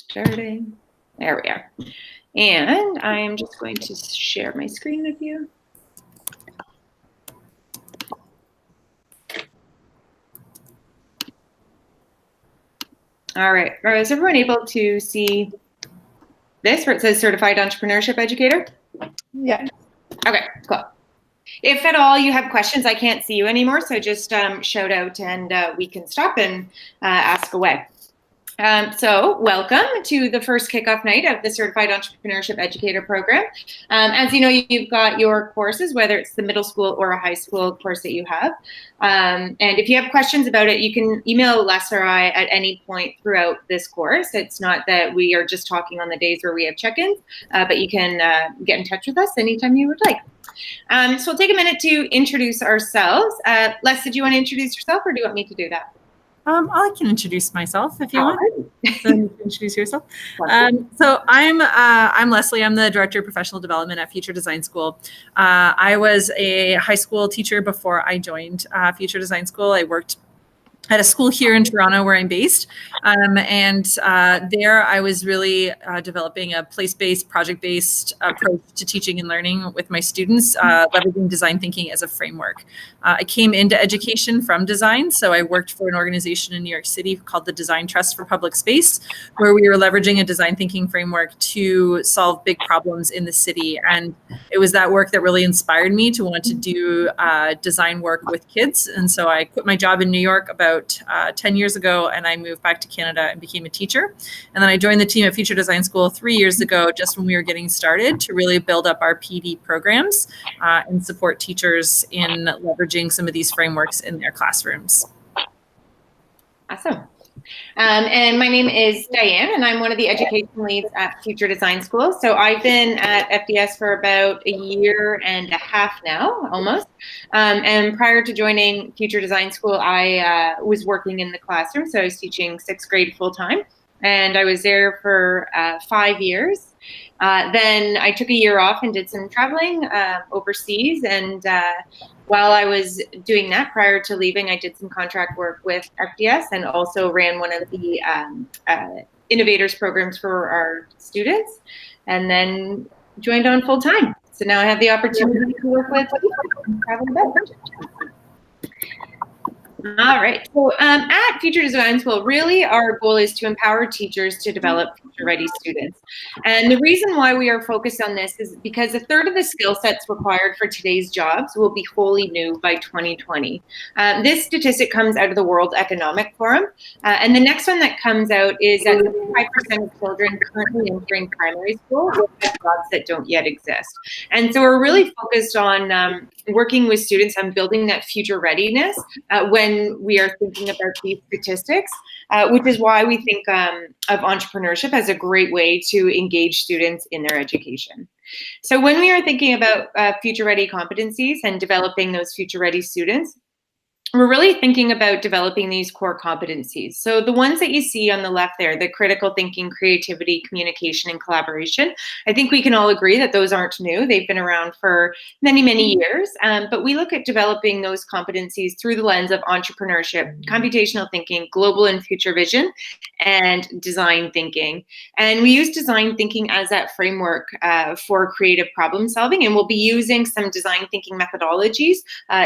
Starting. There we are. And I'm just going to share my screen with you. All right. Is everyone able to see this where it says Certified Entrepreneurship Educator? Yeah. Okay, cool. If at all you have questions, I can't see you anymore, so just shout out and we can stop and ask away. So welcome to the first kickoff night of the Certified Entrepreneurship Educator Program. As you know, you've got your courses, whether it's the middle school or a high school course that you have. And if you have questions about it, you can email Les or I at any point throughout this course. It's not that we are just talking on the days where we have check-ins, but you can get in touch with us anytime you would like. So we'll take a minute to introduce ourselves. Les, did you want to introduce yourself or do you want me to do that? I can introduce myself if you want. So you can introduce yourself. So I'm Leslie. I'm the Director of Professional Development at Future Design School. I was a high school teacher before I joined Future Design School. I worked at a school here in Toronto where I'm based. There I was really developing a place-based, project-based approach to teaching and learning with my students, leveraging design thinking as a framework. I came into education from design, so I worked for an organization in New York City called the Design Trust for Public Space, where we were leveraging a design thinking framework to solve big problems in the city. And it was that work that really inspired me to want to do design work with kids. And so I quit my job in New York about 10 years ago, and I moved back to Canada and became a teacher. And then I joined the team at Future Design School 3 years ago, just when we were getting started, to really build up our PD programs and support teachers in leveraging some of these frameworks in their classrooms. Awesome. And my name is Diane, and I'm one of the education leads at Future Design School. So I've been at FDS for about a year and a half now, almost. And prior to joining Future Design School, I was working in the classroom. So I was teaching 6th grade full-time, and I was there for 5 years. Then I took a year off and did some traveling overseas, and while I was doing that, prior to leaving, I did some contract work with FDS and also ran one of the innovators programs for our students, and then joined on full time. So now I have the opportunity to work with travel better. All right. So at Future Design School, really our goal is to empower teachers to develop future-ready students. And the reason why we are focused on this is because a third of the skill sets required for today's jobs will be wholly new by 2020. This statistic comes out of the World Economic Forum. And the next one that comes out is that 75% of children currently entering primary school will have jobs that don't yet exist. And so we're really focused on working with students on building that future readiness when we are thinking about these statistics, which is why we think of entrepreneurship as a great way to engage students in their education. So when we are thinking about future-ready competencies and developing those future-ready students, we're really thinking about developing these core competencies. So the ones that you see on the left there, the critical thinking, creativity, communication, and collaboration, I think we can all agree that those aren't new. They've been around for many, many years. But we look at developing those competencies through the lens of entrepreneurship, computational thinking, global and future vision, and design thinking. And we use design thinking as that framework for creative problem solving. And we'll be using some design thinking methodologies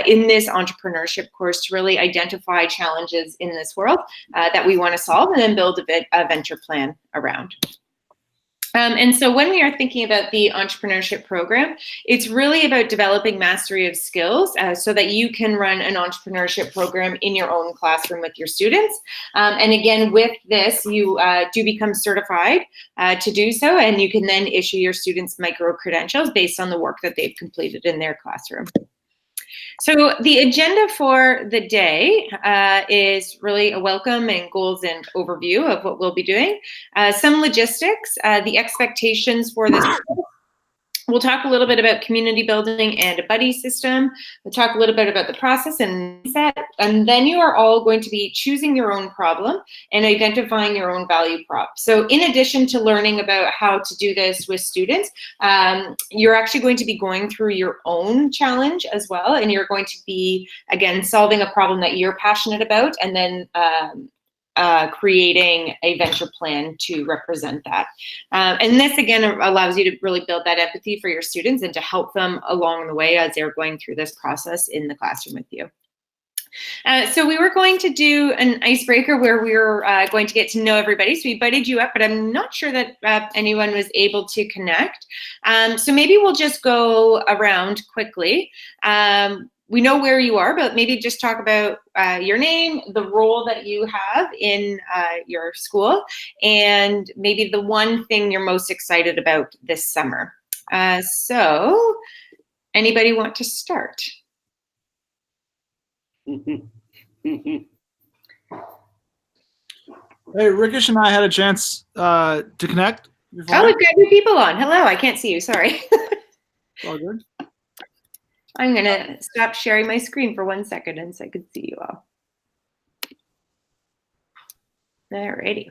in this entrepreneurship course to really identify challenges in this world that we want to solve and then build a venture plan around. And so when we are thinking about the entrepreneurship program, it's really about developing mastery of skills so that you can run an entrepreneurship program in your own classroom with your students. And again, with this, you do become certified to do so, and you can then issue your students micro-credentials based on the work that they've completed in their classroom. So the agenda for the day is really a welcome and goals and overview of what we'll be doing. Some logistics, the expectations for this. We'll talk a little bit about community building and a buddy system. We'll talk a little bit about the process and mindset, and then you are all going to be choosing your own problem and identifying your own value prop. So in addition to learning about how to do this with students, you're actually going to be going through your own challenge as well, and you're going to be, again, solving a problem that you're passionate about, and then creating a venture plan to represent that. And this, again, allows you to really build that empathy for your students and to help them along the way as they're going through this process in the classroom with you. So we were going to do an icebreaker where we were going to get to know everybody. So we invited you up, but I'm not sure that anyone was able to connect. So maybe we'll just go around quickly. We know where you are, but maybe just talk about your name, the role that you have in your school, and maybe the one thing you're most excited about this summer. So anybody want to start? Hey, Rickish and I had a chance to connect before. Oh, we've got new people on. Hello, I can't see you, sorry. All good. I'm gonna stop sharing my screen for 1 second and so I can see you all. Alrighty.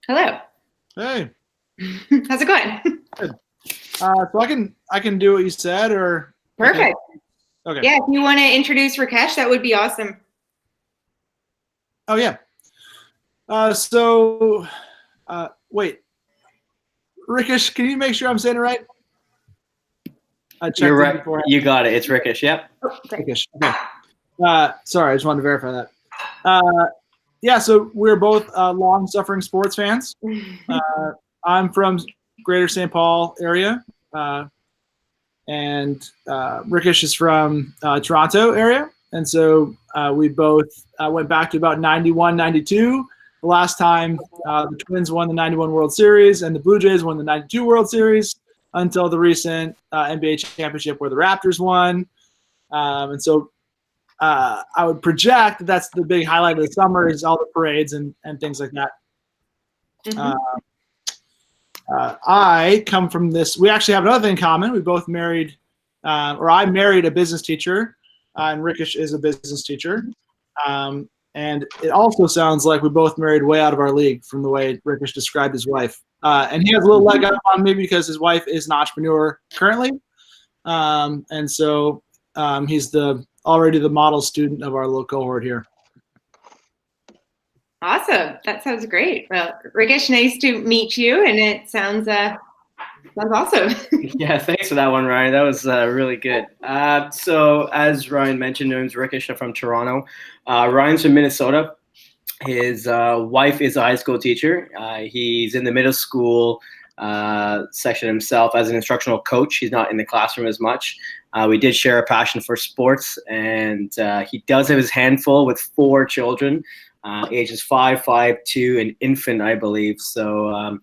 Hello. Hey. How's it going? Good. So I can do what you said, or Perfect. Okay. Yeah, if you want to introduce Rakesh, that would be awesome. Oh yeah. Wait, Rickish, can you make sure I'm saying it right? You're right. You got it. It's Rickish. Yep. Oh, Rickish. Okay. Sorry, I just wanted to verify that. Yeah, so we're both long-suffering sports fans. I'm from Greater St. Paul area, and Rickish is from Toronto area. And so we both went back to about 91, 92. The last time the Twins won the 91 World Series and the Blue Jays won the 92 World Series until the recent NBA championship where the Raptors won. And so I would project that that's the big highlight of the summer is all the parades and things like that. Mhm. I come from this. We actually have another thing in common. We both married, or I married a business teacher, and Rickish is a business teacher. And it also sounds like we both married way out of our league from the way Rickish described his wife. And he has a little leg up on me because his wife is an entrepreneur currently. And so he's already the model student of our little cohort here. Awesome. That sounds great. Well, Rickish, nice to meet you, and it sounds awesome. Yeah, thanks for that one, Ryan. That was really good. So as Ryan mentioned, my name's Rickish. I'm from Toronto. Ryan's from Minnesota. His wife is a high school teacher. He's in the middle school section himself as an instructional coach. He's not in the classroom as much. We did share a passion for sports, and he does have his handful with 4 children, ages 5, 5, 2, and infant, I believe. So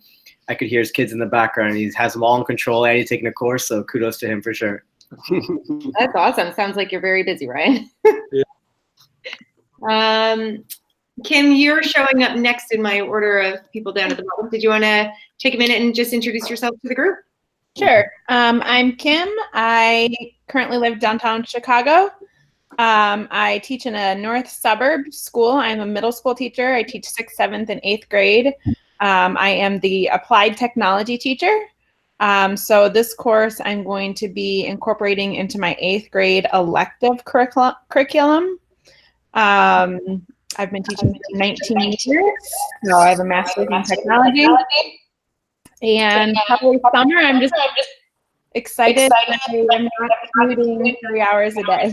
I could hear his kids in the background. He has them all in control, and he's taking a course, so kudos to him for sure. That's awesome. Sounds like you're very busy, Ryan. Yeah. Kim, you're showing up next in my order of people down at the bottom. Did you want to take a minute and just introduce yourself to the group? Sure. I'm Kim. I currently live downtown Chicago. I teach in a north suburb school. I'm a middle school teacher. I teach 6th, 7th, and 8th grade. I am the applied technology teacher. So this course I'm going to be incorporating into my 8th grade elective curriculum. I've been teaching for 19 years, so I have a master's in technology. And probably summer, I'm just excited. I'm not commuting 3 hours a day.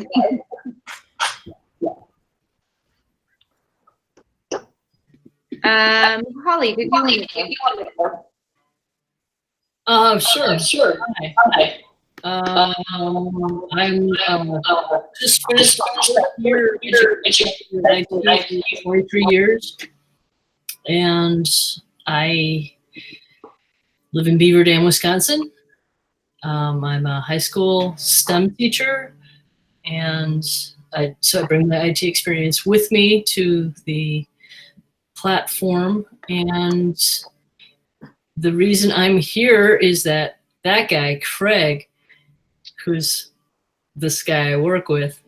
Holly, did you want to go? Sure. Hi. I'm just finished here in 23 years, and I live in Beaver Dam, Wisconsin. I'm a high school STEM teacher, and so I bring my IT experience with me to the platform. And the reason I'm here is that guy, Craig, who's this guy I work with,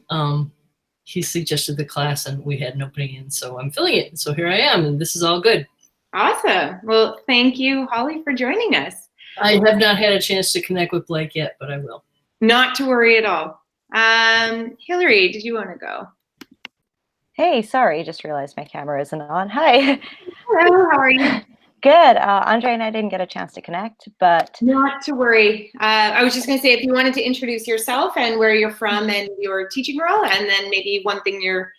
he suggested the class and we had an opening in, so I'm filling it. So here I am, and this is all good. Awesome. Well, thank you, Holly, for joining us. I have not had a chance to connect with Blake yet, but I will. Not to worry at all. Hillary, did you want to go? Hey, sorry, just realized my camera isn't on. Hi. Hello, how are you? Good. Andre and I didn't get a chance to connect, but Not to worry. I was just going to say, if you wanted to introduce yourself and where you're from and your teaching role, and then maybe one thing you're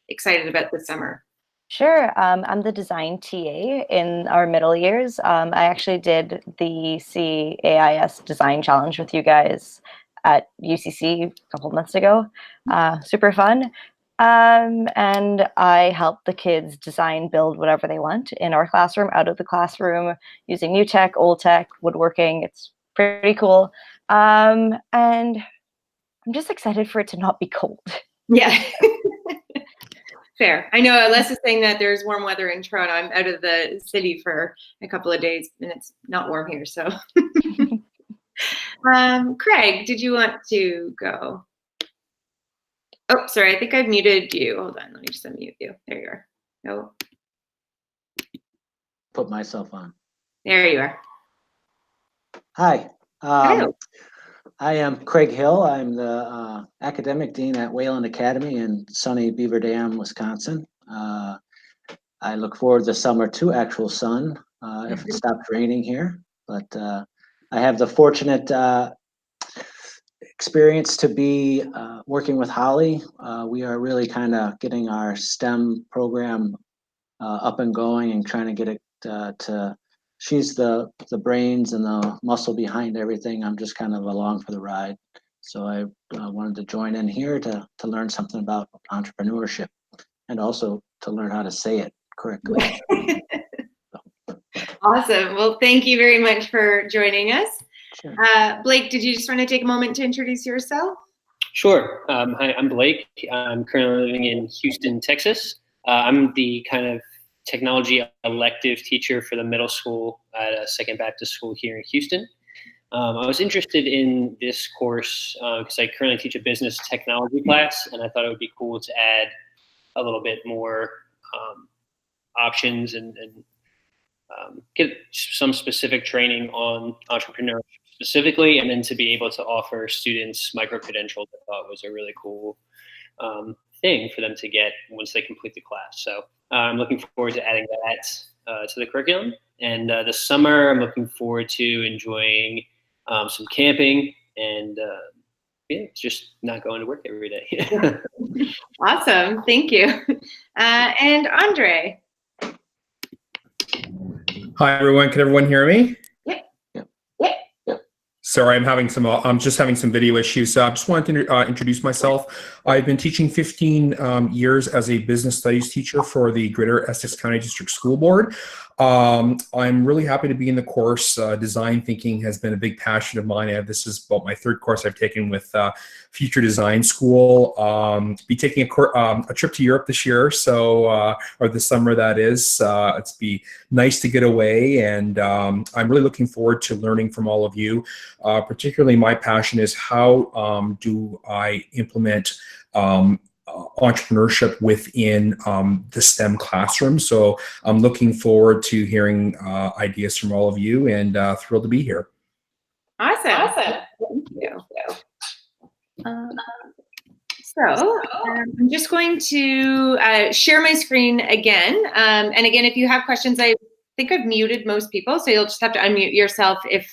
excited about this summer. sure. I'm the design TA in our middle years. I actually did the CAIS design challenge with you guys at UCC a couple months ago. Super fun. And I help the kids design, build whatever they want in our classroom, out of the classroom, using new tech, old tech, woodworking. It's pretty cool. And I'm just excited for it to not be cold. Yeah. Fair. I know Les is saying that there's warm weather in Toronto. I'm out of the city for a couple of days and it's not warm here. So, Craig, did you want to go? Oh, sorry. I think I've muted you. Hold on. Let me just unmute you. There you are. No. Put myself on. There you are. Hi. Hello. I am Craig Hill. I'm the academic dean at Wayland Academy in sunny Beaver Dam, Wisconsin. I look forward this summer to actual sun if it stops raining here. But I have the fortunate experience to be working with Holly. We are really kind of getting our STEM program up and going and trying to get it to. She's the brains and the muscle behind everything. I'm just kind of along for the ride. So I wanted to join in here to learn something about entrepreneurship and also to learn how to say it correctly. Awesome. Well, thank you very much for joining us. Sure. Blake, did you just want to take a moment to introduce yourself? Sure. Hi, I'm Blake. I'm currently living in Houston, Texas. I'm the kind of technology elective teacher for the middle school at a Second Baptist school here in Houston. I was interested in this course because I currently teach a business technology class, and I thought it would be cool to add a little bit more options and get some specific training on entrepreneurship specifically, and then to be able to offer students micro-credentials I thought was a really cool thing for them to get once they complete the class. So I'm looking forward to adding that to the curriculum. And this summer, I'm looking forward to enjoying some camping and it's just not going to work every day. Awesome. Thank you. And Andre. Hi, everyone. Can everyone hear me? Yep. Sorry, I'm just having some video issues. So I just wanted to introduce myself. I've been teaching 15 years as a business studies teacher for the Greater Essex County District School Board. I'm really happy to be in the course. Design thinking has been a big passion of mine. This is about my third course I've taken with Future Design School. Be taking a trip to Europe this year, or this summer that is. It's be nice to get away, and I'm really looking forward to learning from all of you. Particularly my passion is how do I implement entrepreneurship within the STEM classroom. So I'm looking forward to hearing ideas from all of you, and thrilled to be here. Awesome. Thank you. I'm just going to share my screen again. And again, if you have questions, I think I've muted most people, so you'll just have to unmute yourself if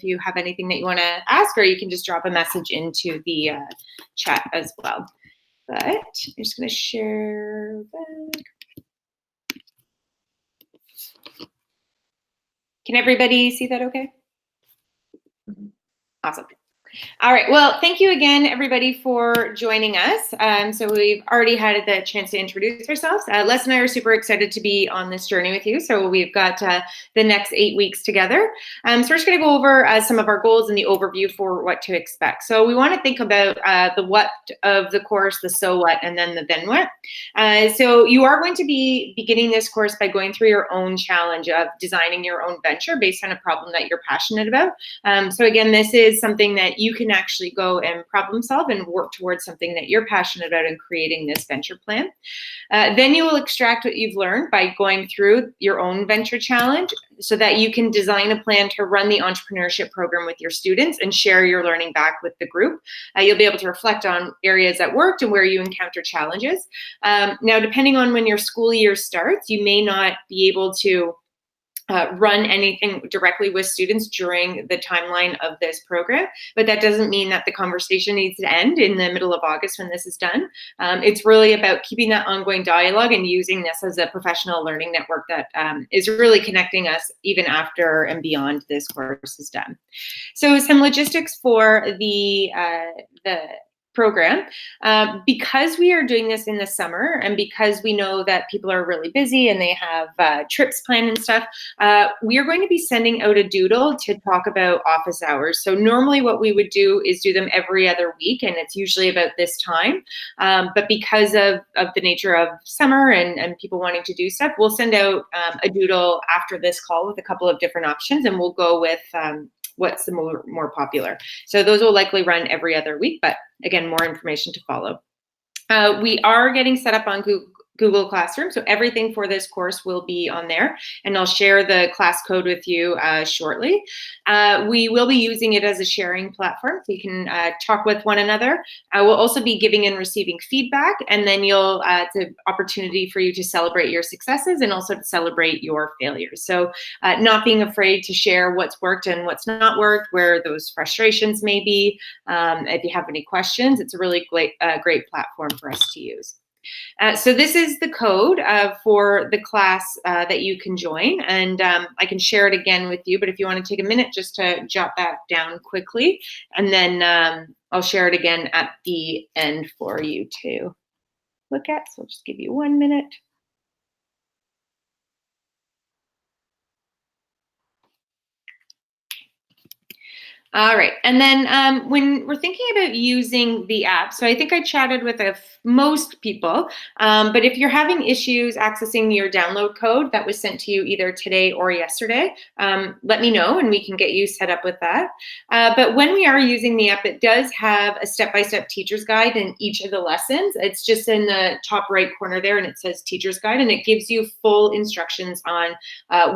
you have anything that you want to ask, or you can just drop a message into the chat as well. But I'm just going to share back. Can everybody see that okay? Awesome. All right. Well, thank you again, everybody, for joining us. So we've already had the chance to introduce ourselves. Les and I are super excited to be on this journey with you. So we've got the next 8 weeks together. So we're just going to go over some of our goals and the overview for what to expect. So we want to think about the what of the course, the so what, and then the then what. So you are going to be beginning this course by going through your own challenge of designing your own venture based on a problem that you're passionate about. So again, this is something that you can actually go and problem solve and work towards something that you're passionate about and creating this venture plan. Then you will extract what you've learned by going through your own venture challenge so that you can design a plan to run the entrepreneurship program with your students and share your learning back with the group. You'll be able to reflect on areas that worked and where you encounter challenges. Now, depending on when your school year starts, you may not be able to run anything directly with students during the timeline of this program, but that doesn't mean that the conversation needs to end in the middle of August when this is done. It's really about keeping that ongoing dialogue and using this as a professional learning network that is really connecting us even after and beyond this course is done. So some logistics for the program. Because we are doing this in the summer and because we know that people are really busy and they have trips planned and stuff, we are going to be sending out a doodle to talk about office hours. So normally what we would do is do them every other week, and it's usually about this time. But because of the nature of summer and people wanting to do stuff, we'll send out a doodle after this call with a couple of different options, and we'll go with what's the more popular. So those will likely run every other week, but again, more information to follow. We are getting set up on Google Classroom, so everything for this course will be on there, and I'll share the class code with you shortly. We will be using it as a sharing platform, so you can talk with one another. We'll also be giving and receiving feedback, and then it's an opportunity for you to celebrate your successes and also to celebrate your failures. So not being afraid to share what's worked and what's not worked, where those frustrations may be. If you have any questions, it's a really great platform for us to use. So this is the code for the class that you can join, and I can share it again with you, but if you want to take a minute just to jot that down quickly, and then I'll share it again at the end for you to look at. So I'll just give you 1 minute. All right, and then when we're thinking about using the app, so I think I chatted with most people, but if you're having issues accessing your download code that was sent to you either today or yesterday, let me know and we can get you set up with that. But when we are using the app, it does have a step-by-step teacher's guide in each of the lessons. It's just in the top right corner there, and it says teacher's guide, and it gives you full instructions on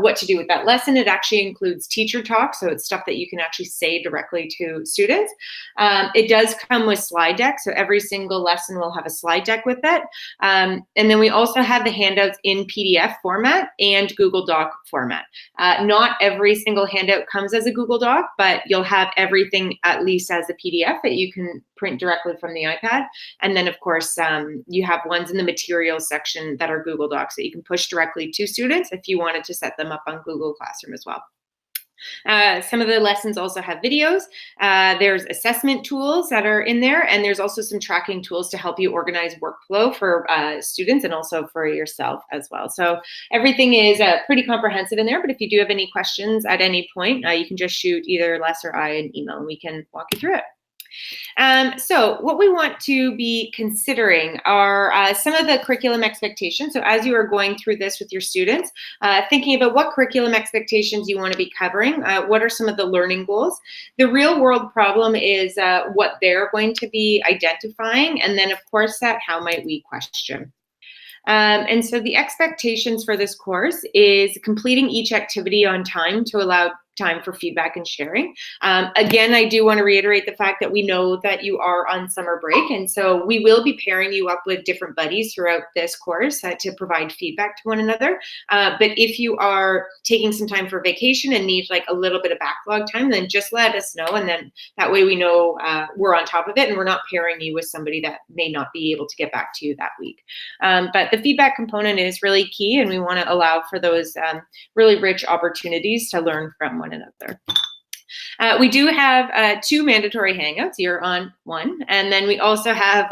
what to do with that lesson. It actually includes teacher talk, so it's stuff that you can actually say directly to students. It does come with slide deck, so every single lesson will have a slide deck with it. And then we also have the handouts in PDF format and Google Doc format. Not every single handout comes as a Google Doc, but you'll have everything at least as a PDF that you can print directly from the iPad. And then of course, you have ones in the materials section that are Google Docs that you can push directly to students if you wanted to set them up on Google Classroom as well. Some of the lessons also have videos. There's assessment tools that are in there, and there's also some tracking tools to help you organize workflow for students and also for yourself as well. So everything is pretty comprehensive in there, but if you do have any questions at any point, you can just shoot either Les or I an email and we can walk you through it. So what we want to be considering are some of the curriculum expectations. So as you are going through this with your students, thinking about what curriculum expectations you want to be covering, what are some of the learning goals. The real world problem is what they're going to be identifying, and then of course how might we question. And so the expectations for this course is completing each activity on time to allow time for feedback and sharing. Again, I do want to reiterate the fact that we know that you are on summer break, and so we will be pairing you up with different buddies throughout this course to provide feedback to one another. But if you are taking some time for vacation and need like a little bit of backlog time, then just let us know, and then that way we know we're on top of it and we're not pairing you with somebody that may not be able to get back to you that week. But the feedback component is really key, and we want to allow for those really rich opportunities to learn from one another. We do have 2 mandatory hangouts. You're on one, and then we also have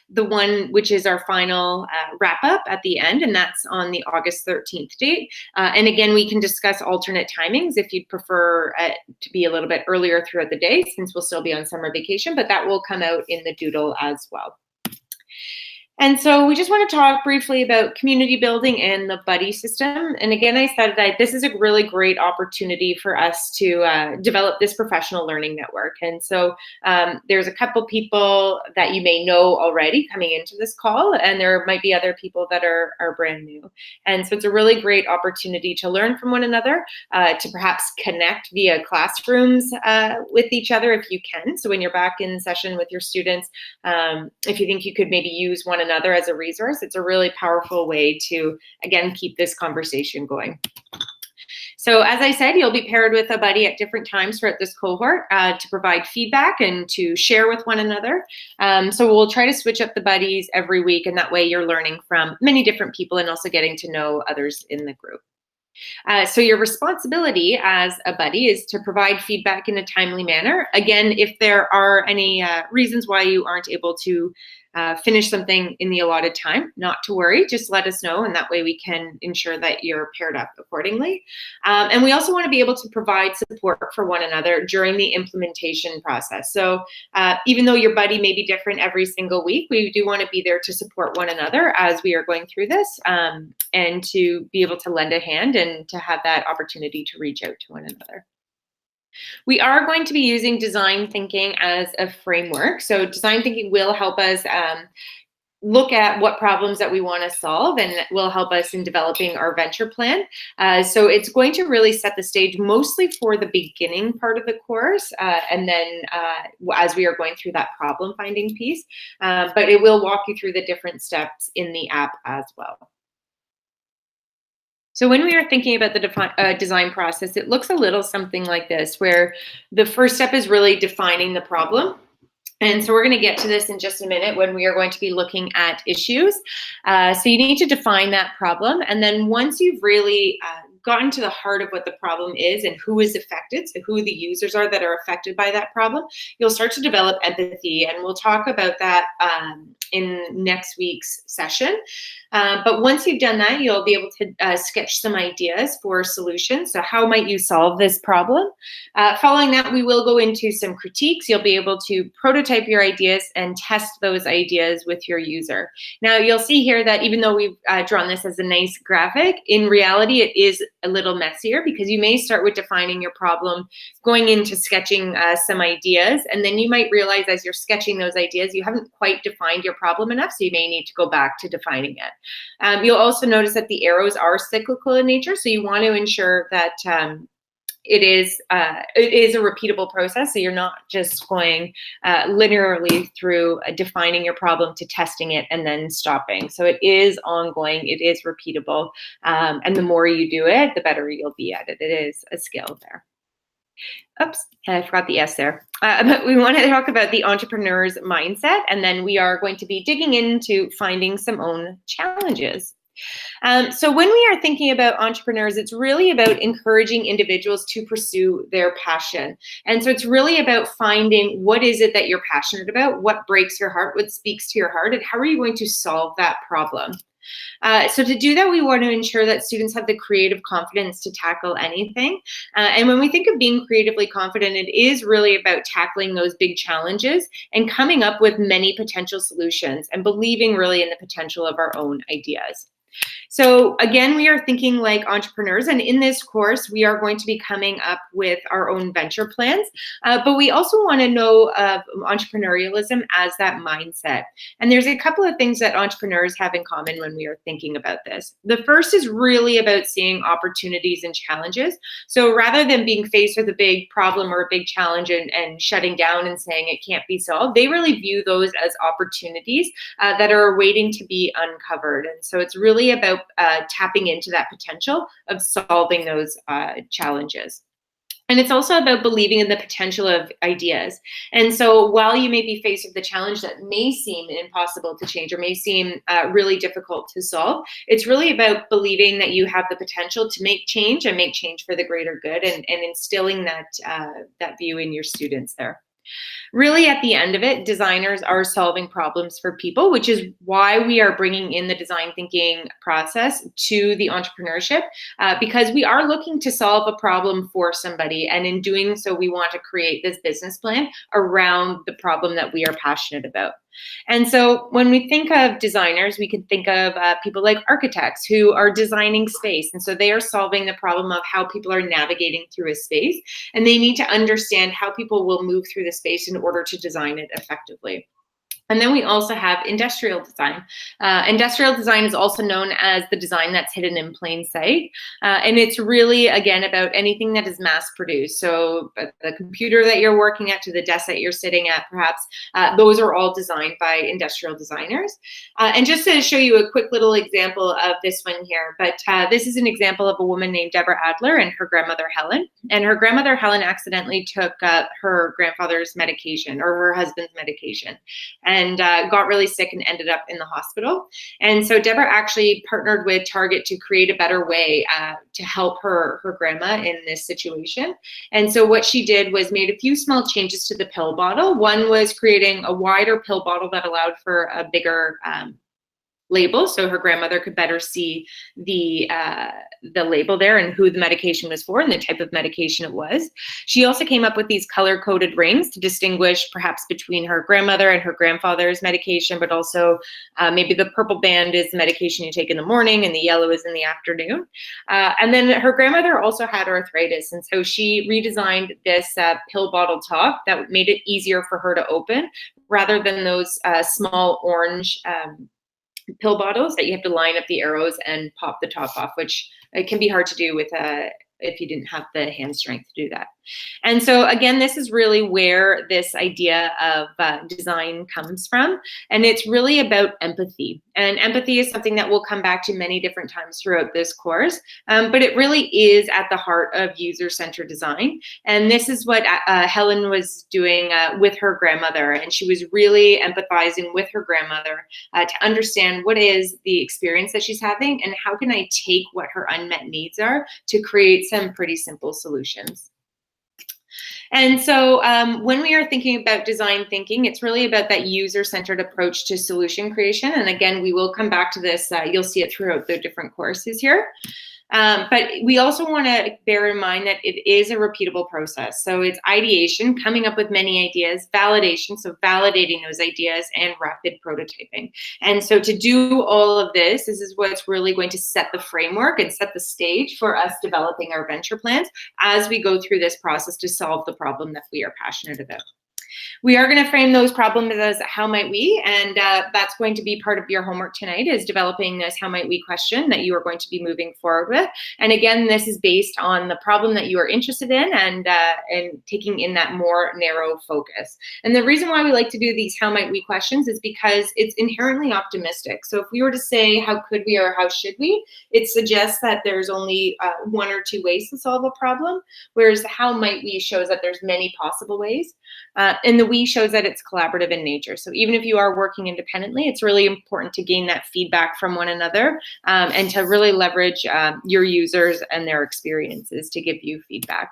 the one which is our final wrap up at the end, and that's on the August 13th date. And again, we can discuss alternate timings if you'd prefer to be a little bit earlier throughout the day, since we'll still be on summer vacation, but that will come out in the doodle as well. And so we just want to talk briefly about community building and the buddy system. And again, I said that this is a really great opportunity for us to develop this professional learning network. And so there's a couple people that you may know already coming into this call, and there might be other people that are brand new. And so it's a really great opportunity to learn from one another, to perhaps connect via classrooms with each other if you can. So when you're back in session with your students, if you think you could maybe use one another as a resource, it's a really powerful way to, again, keep this conversation going. So as I said, you'll be paired with a buddy at different times throughout this cohort to provide feedback and to share with one another. So we'll try to switch up the buddies every week, and that way you're learning from many different people and also getting to know others in the group. So your responsibility as a buddy is to provide feedback in a timely manner. Again, if there are any reasons why you aren't able to finish something in the allotted time, not to worry, just let us know, and that way we can ensure that you're paired up accordingly. And we also want to be able to provide support for one another during the implementation process. So even though your buddy may be different every single week, we do want to be there to support one another as we are going through this, and to be able to lend a hand and to have that opportunity to reach out to one another. We are going to be using design thinking as a framework. So design thinking will help us look at what problems that we want to solve, and will help us in developing our venture plan. So it's going to really set the stage mostly for the beginning part of the course, and then as we are going through that problem finding piece, but it will walk you through the different steps in the app as well. So when we are thinking about the design process, it looks a little something like this, where the first step is really defining the problem. And so we're going to get to this in just a minute when we are going to be looking at issues. So you need to define that problem. And then once you've really gotten to the heart of what the problem is and who is affected, so who the users are that are affected by that problem, you'll start to develop empathy. And we'll talk about that in next week's session. But once you've done that, you'll be able to sketch some ideas for solutions. So how might you solve this problem? Following that, we will go into some critiques. You'll be able to prototype your ideas and test those ideas with your user. Now, you'll see here that even though we've drawn this as a nice graphic, in reality, it is a little messier, because you may start with defining your problem, going into sketching some ideas, and then you might realize as you're sketching those ideas, you haven't quite defined your problem enough, so you may need to go back to defining it. You'll also notice that the arrows are cyclical in nature, so you want to ensure that it is a repeatable process, so you're not just going linearly through defining your problem to testing it and then stopping. So it is ongoing, it is repeatable, and the more you do it, the better you'll be at it. It is a skill there. Oops, I forgot the S there. But we want to talk about the entrepreneur's mindset, and then we are going to be digging into finding some own challenges. So when we are thinking about entrepreneurs, it's really about encouraging individuals to pursue their passion. And so it's really about finding what is it that you're passionate about, what breaks your heart, what speaks to your heart, and how are you going to solve that problem. So to do that, we want to ensure that students have the creative confidence to tackle anything. And when we think of being creatively confident, it is really about tackling those big challenges and coming up with many potential solutions and believing really in the potential of our own ideas. So again, we are thinking like entrepreneurs, and in this course, we are going to be coming up with our own venture plans, but we also want to know of entrepreneurialism as that mindset. And there's a couple of things that entrepreneurs have in common when we are thinking about this. The first is really about seeing opportunities and challenges. So rather than being faced with a big problem or a big challenge and shutting down and saying it can't be solved, they really view those as opportunities that are waiting to be uncovered. And so it's really about tapping into that potential of solving those challenges. And it's also about believing in the potential of ideas. And so while you may be faced with the challenge that may seem impossible to change or may seem really difficult to solve, it's really about believing that you have the potential to make change and make change for the greater good, and instilling that, that view in your students there. Really, at the end of it, designers are solving problems for people, which is why we are bringing in the design thinking process to the entrepreneurship, because we are looking to solve a problem for somebody. And in doing so, we want to create this business plan around the problem that we are passionate about. And so when we think of designers, we can think of people like architects who are designing space. And so they are solving the problem of how people are navigating through a space, and they need to understand how people will move through the space in order to design it effectively. And then we also have industrial design. Industrial design is also known as the design that's hidden in plain sight. And it's really, again, about anything that is mass produced. So the computer that you're working at to the desk that you're sitting at, perhaps, those are all designed by industrial designers. And just to show you a quick little example of this one here, but this is an example of a woman named Deborah Adler and her grandmother Helen. And her grandmother Helen accidentally took her grandfather's medication, or her husband's medication, and got really sick and ended up in the hospital. And so Deborah actually partnered with Target to create a better way to help her grandma in this situation. And so what she did was made a few small changes to the pill bottle. One was creating a wider pill bottle that allowed for a bigger label, so her grandmother could better see the label there and who the medication was for and the type of medication it was. She also came up with these color-coded rings to distinguish perhaps between her grandmother and her grandfather's medication, but also maybe the purple band is the medication you take in the morning and the yellow is in the afternoon. And then her grandmother also had arthritis, and so she redesigned this pill bottle top that made it easier for her to open, rather than those small orange pill bottles that you have to line up the arrows and pop the top off, which it can be hard to do with if you didn't have the hand strength to do that. And so again, this is really where this idea of design comes from. And it's really about empathy. And empathy is something that we'll come back to many different times throughout this course. But it really is at the heart of user-centered design. And this is what Helen was doing with her grandmother. And she was really empathizing with her grandmother to understand what is the experience that she's having and how can I take what her unmet needs are to create some pretty simple solutions. And so when we are thinking about design thinking, it's really about that user-centered approach to solution creation. And again, we will come back to this. You'll see it throughout the different courses here. But we also want to bear in mind that it is a repeatable process. So it's ideation, coming up with many ideas, validation, so validating those ideas, and rapid prototyping. And so to do all of this is what's really going to set the framework and set the stage for us developing our venture plans as we go through this process to solve the problem that we are passionate about. We are going to frame those problems as how might we, and that's going to be part of your homework tonight, is developing this how might we question that you are going to be moving forward with. And again, this is based on the problem that you are interested in and taking in that more narrow focus. And the reason why we like to do these how might we questions is because it's inherently optimistic. So if we were to say how could we or how should we, it suggests that there's only one or two ways to solve a problem, whereas the how might we shows that there's many possible ways. And the we shows that it's collaborative in nature. So even if you are working independently, it's really important to gain that feedback from one another and to really leverage your users and their experiences to give you feedback.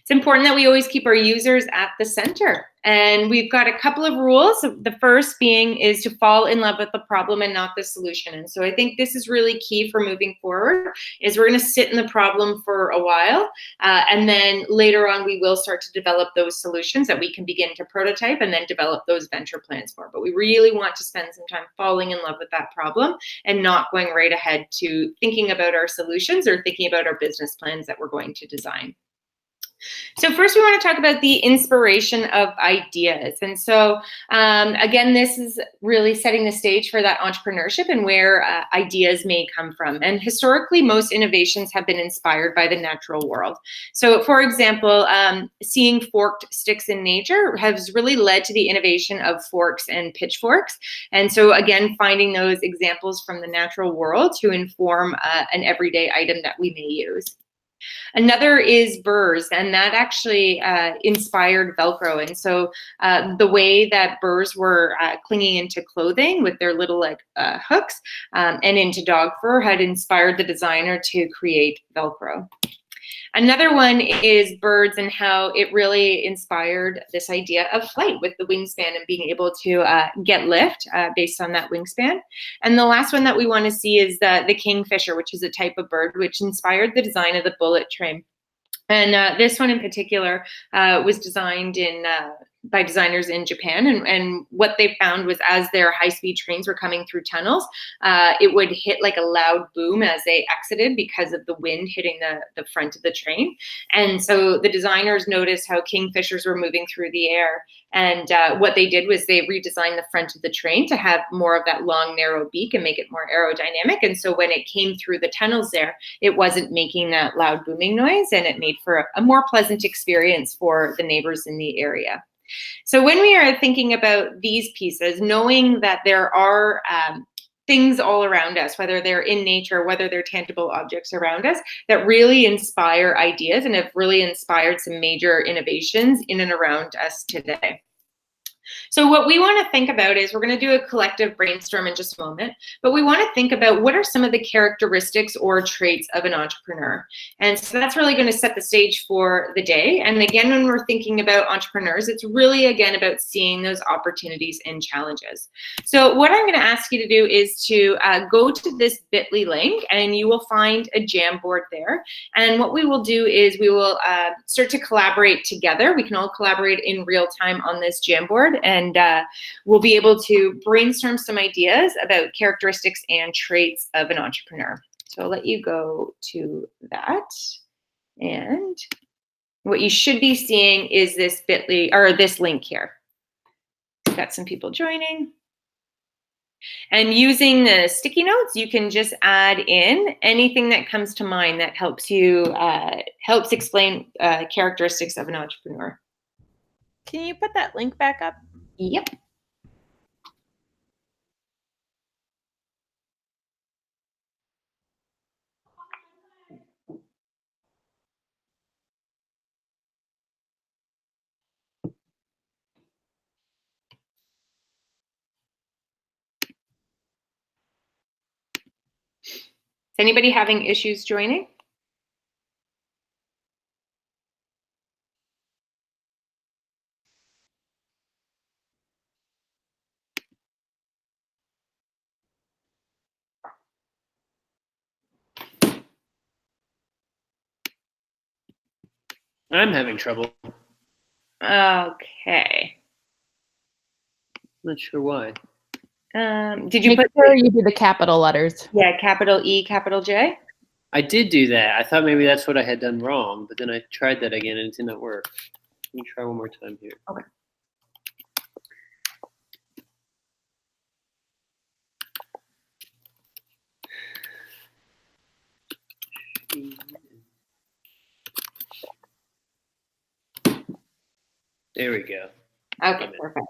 It's important that we always keep our users at the center. And we've got a couple of rules. The first being is to fall in love with the problem and not the solution. And so I think this is really key for moving forward, is we're going to sit in the problem for a while. And then later on, we will start to develop those solutions that we can begin to prototype and then develop those venture plans for. But we really want to spend some time falling in love with that problem and not going right ahead to thinking about our solutions or thinking about our business plans that we're going to design. So first we want to talk about the inspiration of ideas. And so again, this is really setting the stage for that entrepreneurship and where ideas may come from. And historically, most innovations have been inspired by the natural world. So for example, seeing forked sticks in nature has really led to the innovation of forks and pitchforks. And so again, finding those examples from the natural world to inform an everyday item that we may use. Another is burrs, and that actually inspired Velcro. And so the way that burrs were clinging into clothing with their little hooks and into dog fur had inspired the designer to create Velcro. Another one is birds and how it really inspired this idea of flight with the wingspan and being able to get lift based on that wingspan. And the last one that we want to see is the kingfisher, which is a type of bird, which inspired the design of the bullet train. And this one in particular was designed in by designers in Japan. And what they found was as their high-speed trains were coming through tunnels, it would hit like a loud boom as they exited because of the wind hitting the front of the train. And so the designers noticed how kingfishers were moving through the air. And what they did was they redesigned the front of the train to have more of that long, narrow beak and make it more aerodynamic. And so when it came through the tunnels there, it wasn't making that loud booming noise, and it made for a more pleasant experience for the neighbors in the area. So when we are thinking about these pieces, knowing that there are things all around us, whether they're in nature, whether they're tangible objects around us, that really inspire ideas and have really inspired some major innovations in and around us today. So what we want to think about is, we're going to do a collective brainstorm in just a moment, but we want to think about what are some of the characteristics or traits of an entrepreneur. And so that's really going to set the stage for the day. And again, when we're thinking about entrepreneurs, it's really, again, about seeing those opportunities and challenges. So what I'm going to ask you to do is to go to this bit.ly link, and you will find a Jamboard there. And what we will do is we will start to collaborate together. We can all collaborate in real time on this Jamboard, and we'll be able to brainstorm some ideas about characteristics and traits of an entrepreneur. So I'll let you go to that. And what you should be seeing is this bit.ly, or this link here. Got some people joining. And using the sticky notes, you can just add in anything that comes to mind that helps you, helps explain characteristics of an entrepreneur. Can you put that link back up? Yep. Is anybody having issues joining? I'm having trouble. Okay. Not sure why. Did you Make put sure you do the capital letters. Yeah, capital E, capital J? I did do that. I thought maybe that's what I had done wrong, but then I tried that again and it did not work. Let me try one more time here. Okay. There we go. Okay, perfect.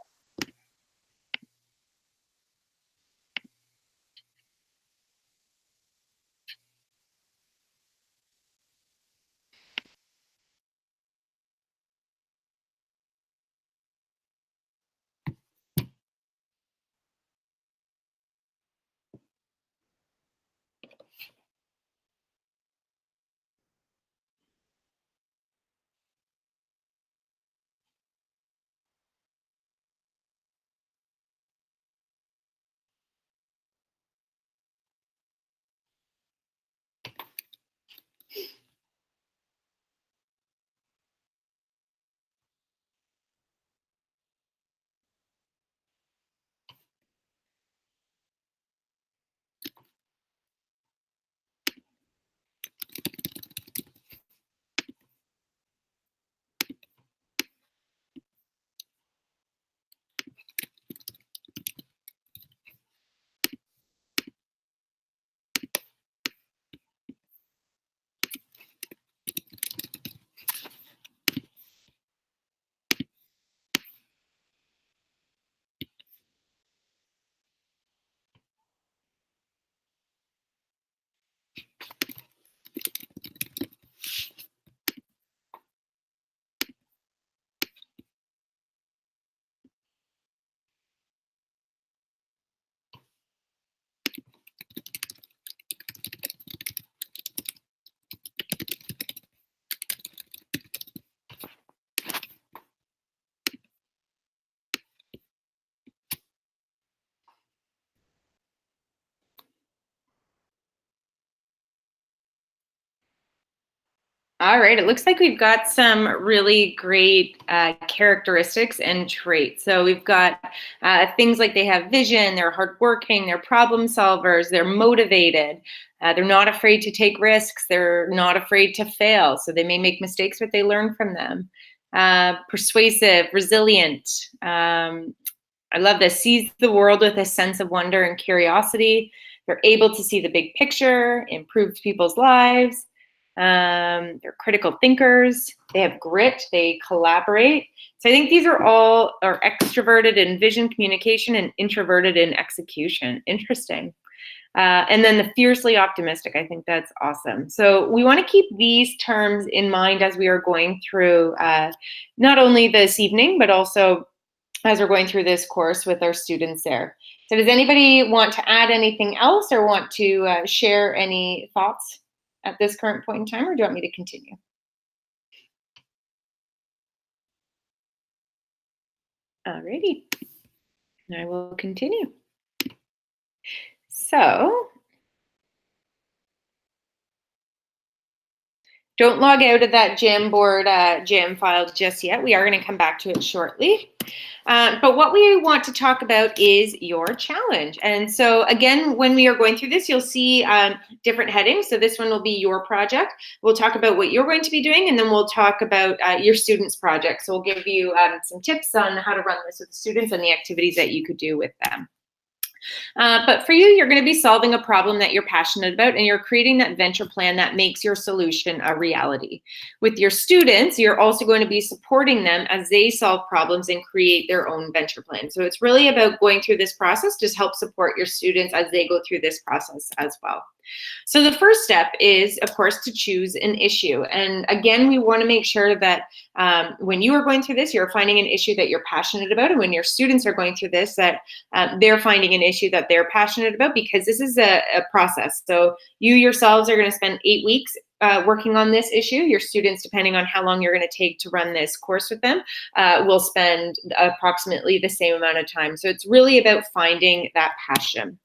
All right, it looks like we've got some really great characteristics and traits. So we've got things like they have vision, they're hardworking, they're problem solvers, they're motivated, they're not afraid to take risks, they're not afraid to fail. So they may make mistakes, but they learn from them. Persuasive, resilient. I love this. Sees the world with a sense of wonder and curiosity. They're able to see the big picture, improve people's lives. They're critical thinkers. They have grit. They collaborate. So I think these are all are extroverted in vision, communication, and introverted in execution. Interesting. And then the fiercely optimistic. I think that's awesome. So we want to keep these terms in mind as we are going through not only this evening, but also as we're going through this course with our students there. So does anybody want to add anything else or want to share any thoughts at this current point in time, or do you want me to continue? Alrighty, I will continue. So, don't log out of that Jamboard jam file just yet. We are going to come back to it shortly. But what we want to talk about is your challenge. And so again, when we are going through this, you'll see different headings. So this one will be your project. We'll talk about what you're going to be doing, and then we'll talk about your students' project. So we'll give you some tips on how to run this with the students and the activities that you could do with them. But for you, you're going to be solving a problem that you're passionate about, and you're creating that venture plan that makes your solution a reality. With your students, you're also going to be supporting them as they solve problems and create their own venture plan. So it's really about going through this process to help support your students as they go through this process as well. So the first step is, of course, to choose an issue. And again, we want to make sure that when you are going through this, you're finding an issue that you're passionate about. And when your students are going through this, that they're finding an issue that they're passionate about, because this is a process. So you yourselves are going to spend 8 weeks working on this issue. Your students, depending on how long you're going to take to run this course with them, will spend approximately the same amount of time. So it's really about finding that passion.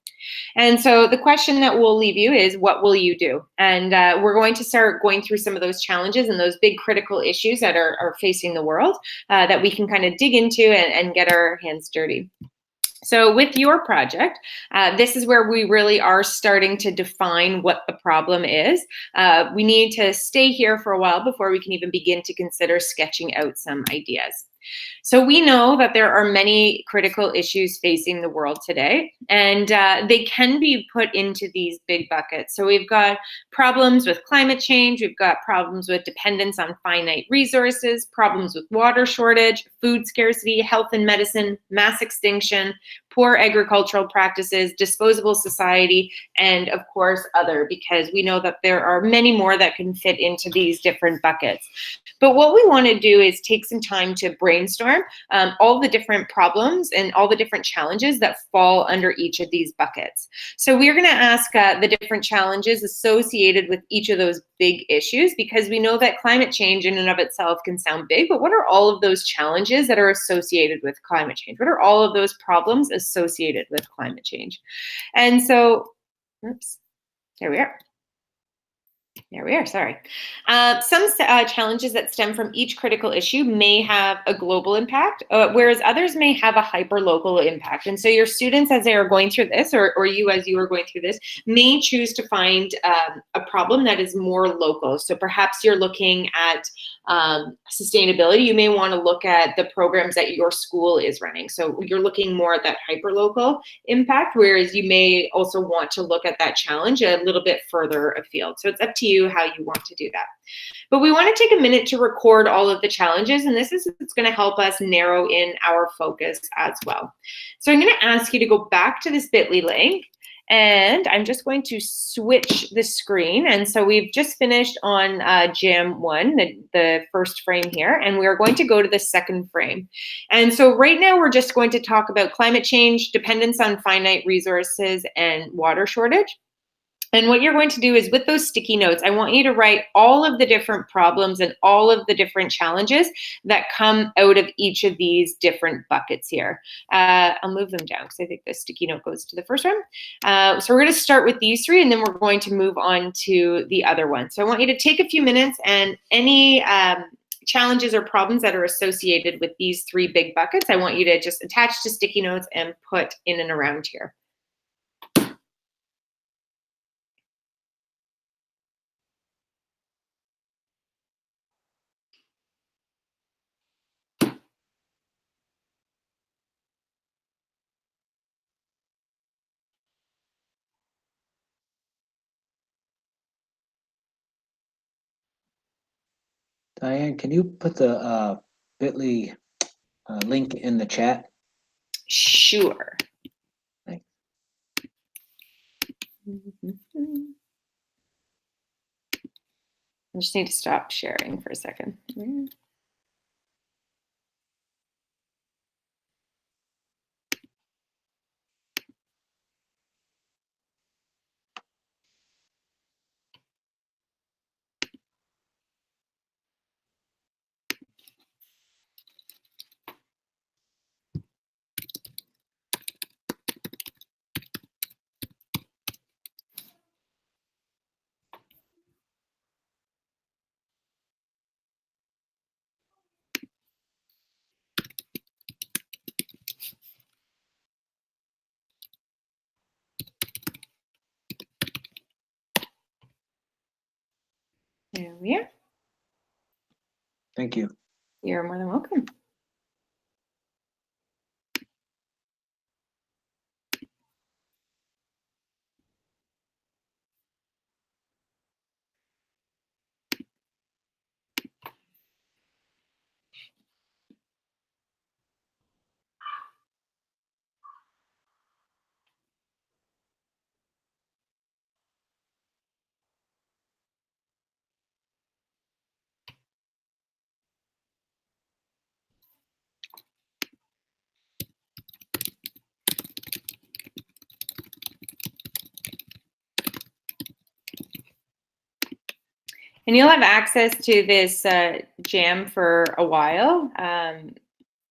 And so the question that we'll leave you is, what will you do? And we're going to start going through some of those challenges and those big critical issues that are facing the world that we can kind of dig into and get our hands dirty. So with your project, this is where we really are starting to define what the problem is. We need to stay here for a while before we can even begin to consider sketching out some ideas. So we know that there are many critical issues facing the world today, and they can be put into these big buckets. So we've got problems with climate change, we've got problems with dependence on finite resources, problems with water shortage, food scarcity, health and medicine, mass extinction, poor agricultural practices, disposable society, and of course other, because we know that there are many more that can fit into these different buckets. But what we want to do is take some time to brainstorm all the different problems and all the different challenges that fall under each of these buckets. So we're going to ask the different challenges associated with each of those big issues, because we know that climate change in and of itself can sound big, but what are all of those challenges that are associated with climate change? What are all of those problems associated with climate change? And so, oops, there we are. There we are, sorry. Some challenges that stem from each critical issue may have a global impact, whereas others may have a hyper-local impact. And so your students, as they are going through this, or you as you are going through this, may choose to find a problem that is more local. So perhaps you're looking at sustainability. You may want to look at the programs that your school is running. So you're looking more at that hyper-local impact, whereas you may also want to look at that challenge a little bit further afield. So it's up to you how you want to do that. But we want to take a minute to record all of the challenges, and this is what's going to help us narrow in our focus as well. So I'm going to ask you to go back to this bit.ly link, and I'm just going to switch the screen. And so we've just finished on Jam 1, the first frame here, and we're going to go to the second frame. And so right now we're just going to talk about climate change, dependence on finite resources, and water shortage. And what you're going to do is with those sticky notes, I want you to write all of the different problems and all of the different challenges that come out of each of these different buckets here. I'll move them down because I think the sticky note goes to the first one. So we're going to start with these three, and then we're going to move on to the other one. So I want you to take a few minutes, and any challenges or problems that are associated with these three big buckets, I want you to just attach to sticky notes and put in and around here. Diane, can you put the bit.ly link in the chat? Sure. Thanks. I just need to stop sharing for a second. There we are. Thank you. You're more than welcome. And you'll have access to this jam for a while.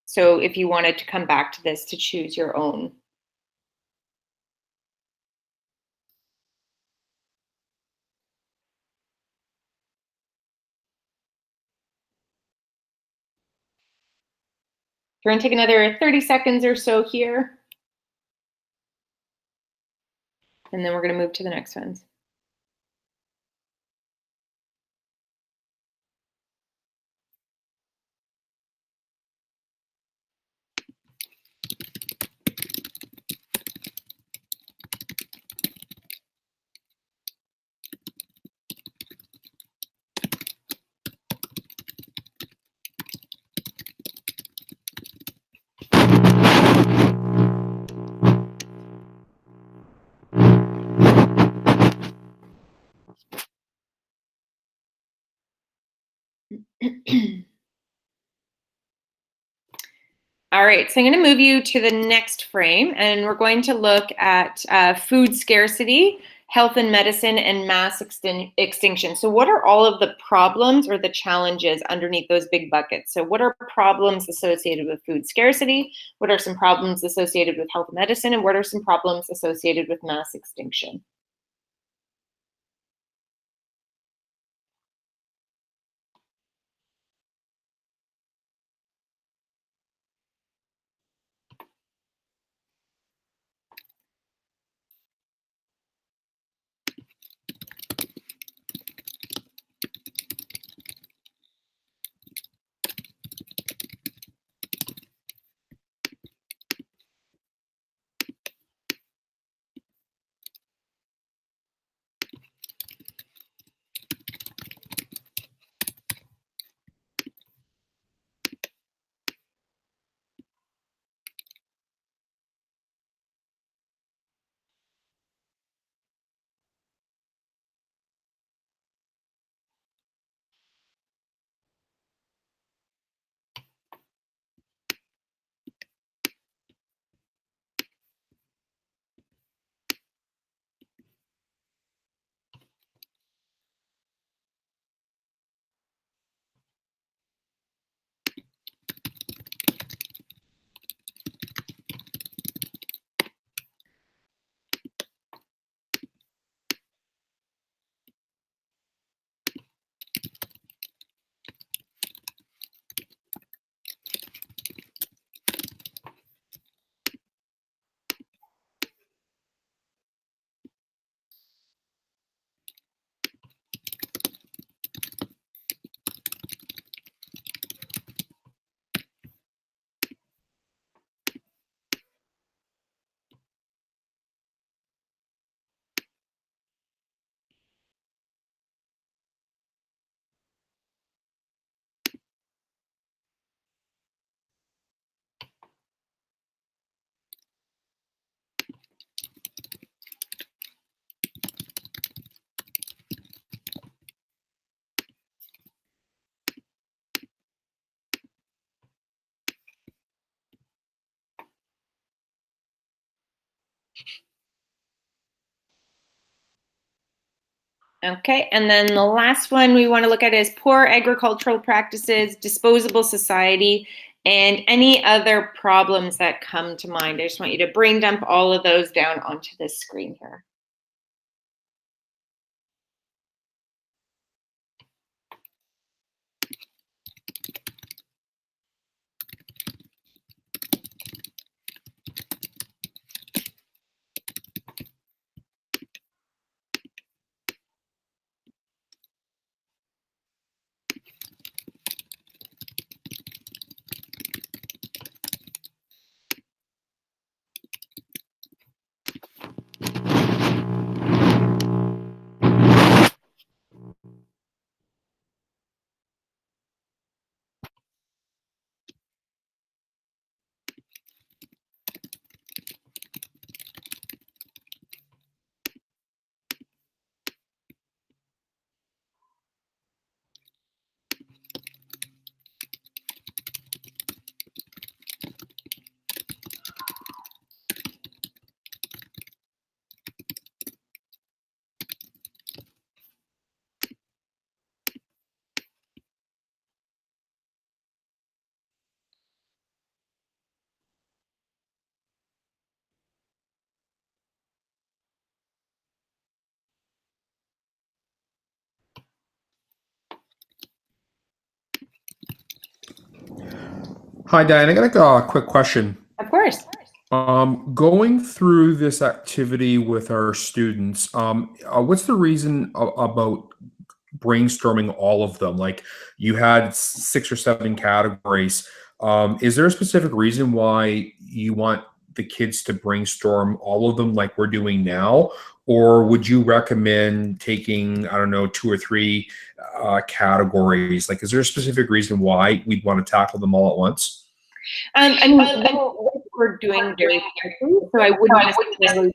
So if you wanted to come back to this to choose your own. We're going to take another 30 seconds or so here. And then we're going to move to the next ones. All right, so I'm going to move you to the next frame, and we're going to look at food scarcity, health and medicine, and mass extinction. So what are all of the problems or the challenges underneath those big buckets? So what are problems associated with food scarcity? What are some problems associated with health and medicine? And what are some problems associated with mass extinction? Okay, and then the last one we want to look at is poor agricultural practices, disposable society, and any other problems that come to mind. I just want you to brain dump all of those down onto this screen here. Hi, Diane. I got a quick question. Of course. Going through this activity with our students, what's the reason about brainstorming all of them? Like you had 6 or 7 categories. Is there a specific reason why you want the kids to brainstorm all of them like we're doing now? Or would you recommend taking, I don't know, 2 or 3 categories? Like, is there a specific reason why we'd want to tackle them all at once? I mean, what we're doing very carefully, so I wouldn't necessarily.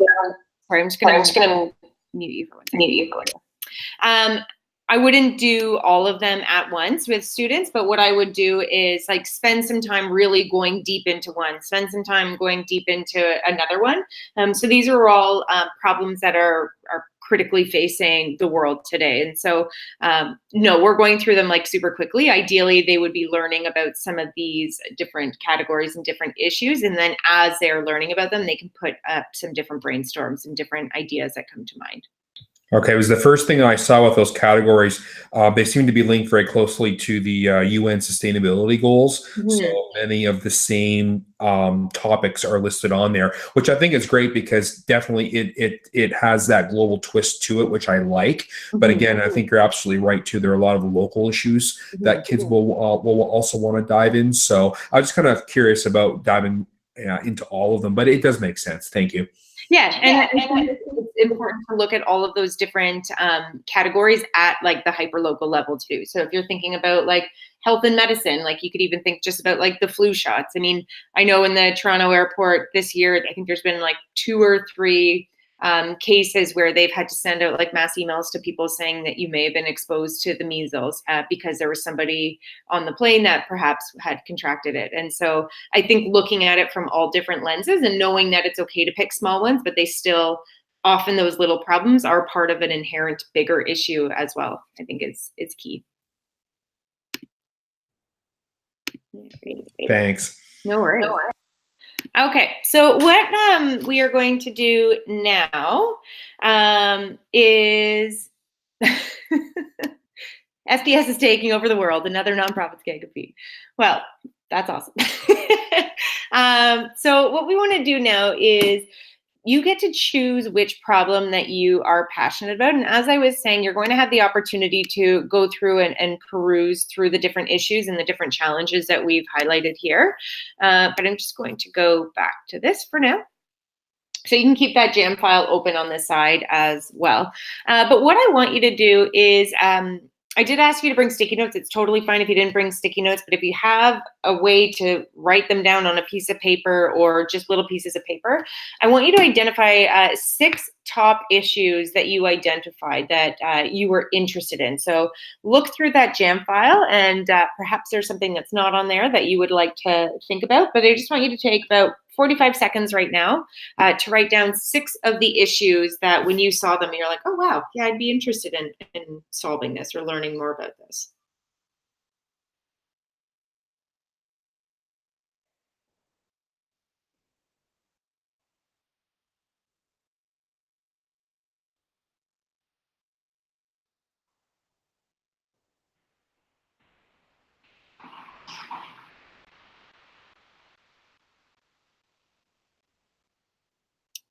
Sorry, I'm just gonna mute you for 1 second. I wouldn't do all of them at once with students, but what I would do is like spend some time really going deep into one, spend some time going deep into another one. So these are all problems that are critically facing the world today. And so, no, we're going through them like super quickly. Ideally, they would be learning about some of these different categories and different issues. And then as they're learning about them, they can put up some different brainstorms and different ideas that come to mind. Okay, it was the first thing I saw with those categories. They seem to be linked very closely to the UN sustainability goals. Mm-hmm. So many of the same topics are listed on there, which I think is great because definitely it has that global twist to it, which I like. Mm-hmm. But again, I think you're absolutely right too. There are a lot of local issues mm-hmm. that kids will also want to dive in. So I'm just kind of curious about diving into all of them, but it does make sense. Thank you. Yeah, and it's important to look at all of those different categories at like the hyperlocal level too. So if you're thinking about like health and medicine, like you could even think just about like the flu shots. I mean, I know in the Toronto airport this year, I think there's been like 2 or 3 cases where they've had to send out like mass emails to people saying that you may have been exposed to the measles because there was somebody on the plane that perhaps had contracted it. And so I think looking at it from all different lenses and knowing that it's okay to pick small ones, but they still often those little problems are part of an inherent bigger issue as well, I think is key. Thanks. No worries. Okay, so what we are going to do now is SDS is taking over the world. Another nonprofits can't compete. Well, that's awesome. So what we want to do now is you get to choose which problem that you are passionate about. And as I was saying, you're going to have the opportunity to go through and peruse through the different issues and the different challenges that we've highlighted here. But I'm just going to go back to this for now. So you can keep that jam file open on the side as well. But what I want you to do is, I did ask you to bring sticky notes. It's totally fine if you didn't bring sticky notes, but if you have a way to write them down on a piece of paper or just little pieces of paper, I want you to identify 6 top issues that you identified that you were interested in. So look through that jam file and perhaps there's something that's not on there that you would like to think about, but I just want you to take about 45 seconds right now to write down 6 of the issues that when you saw them, you're like, oh, wow, yeah, I'd be interested in solving this or learning more about this.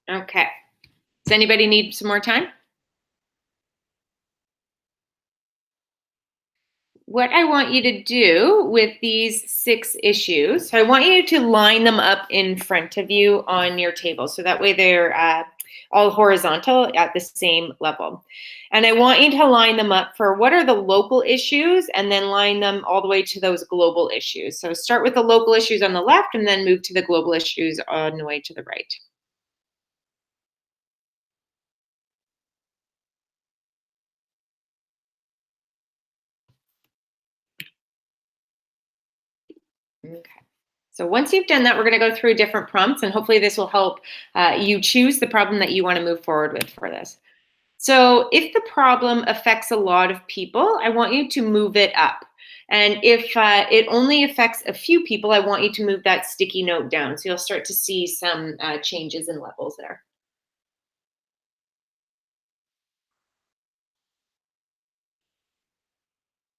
Okay. Does anybody need some more time? What I want you to do with these 6 issues, so I want you to line them up in front of you on your table. So that way they're all horizontal at the same level. And I want you to line them up for what are the local issues and then line them all the way to those global issues. So start with the local issues on the left and then move to the global issues on the way to the right. Okay. So once you've done that, we're going to go through different prompts, and hopefully this will help you choose the problem that you want to move forward with for this. So if the problem affects a lot of people, I want you to move it up. And if it only affects a few people, I want you to move that sticky note down. So you'll start to see some changes in levels there.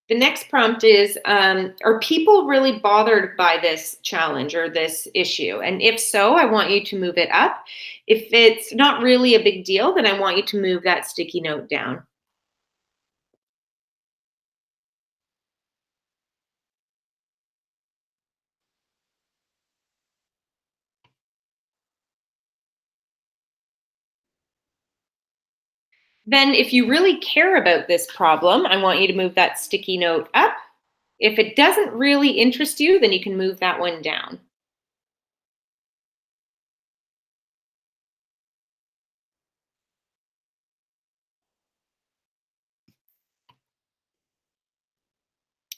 The next prompt is, are people really bothered by this challenge or this issue? And if so, I want you to move it up. If it's not really a big deal, then I want you to move that sticky note down. Then if you really care about this problem, I want you to move that sticky note up. If it doesn't really interest you, then you can move that one down.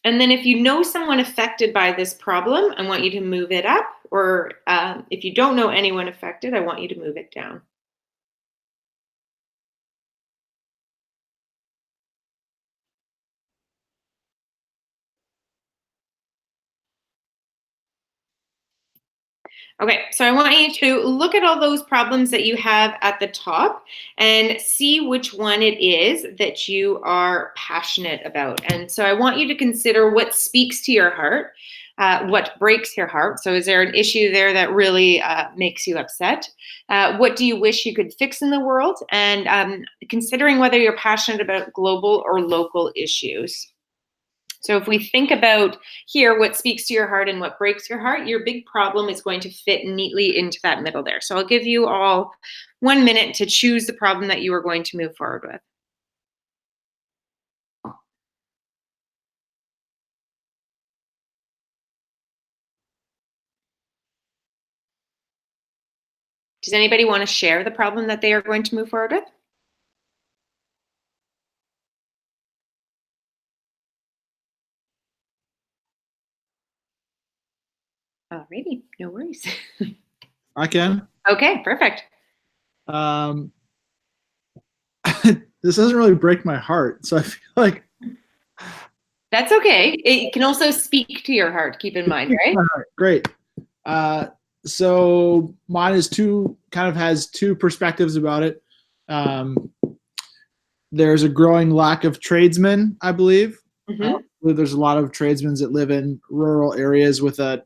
And then if you know someone affected by this problem, I want you to move it up. Or if you don't know anyone affected, I want you to move it down. Okay, so I want you to look at all those problems that you have at the top and see which one it is that you are passionate about. And so I want you to consider what speaks to your heart, what breaks your heart. So is there an issue there that really makes you upset? What do you wish you could fix in the world? And considering whether you're passionate about global or local issues. So if we think about here what speaks to your heart and what breaks your heart, your big problem is going to fit neatly into that middle there. So I'll give you all 1 minute to choose the problem that you are going to move forward with. Does anybody want to share the problem that they are going to move forward with? Alrighty, no worries. I can. Okay, perfect. This doesn't really break my heart, so I feel like That's okay. It can also speak to your heart, keep in mind, right? great. So mine is has two perspectives about it. There's a growing lack of tradesmen, I believe. Mm-hmm. There's a lot of tradesmen that live in rural areas with a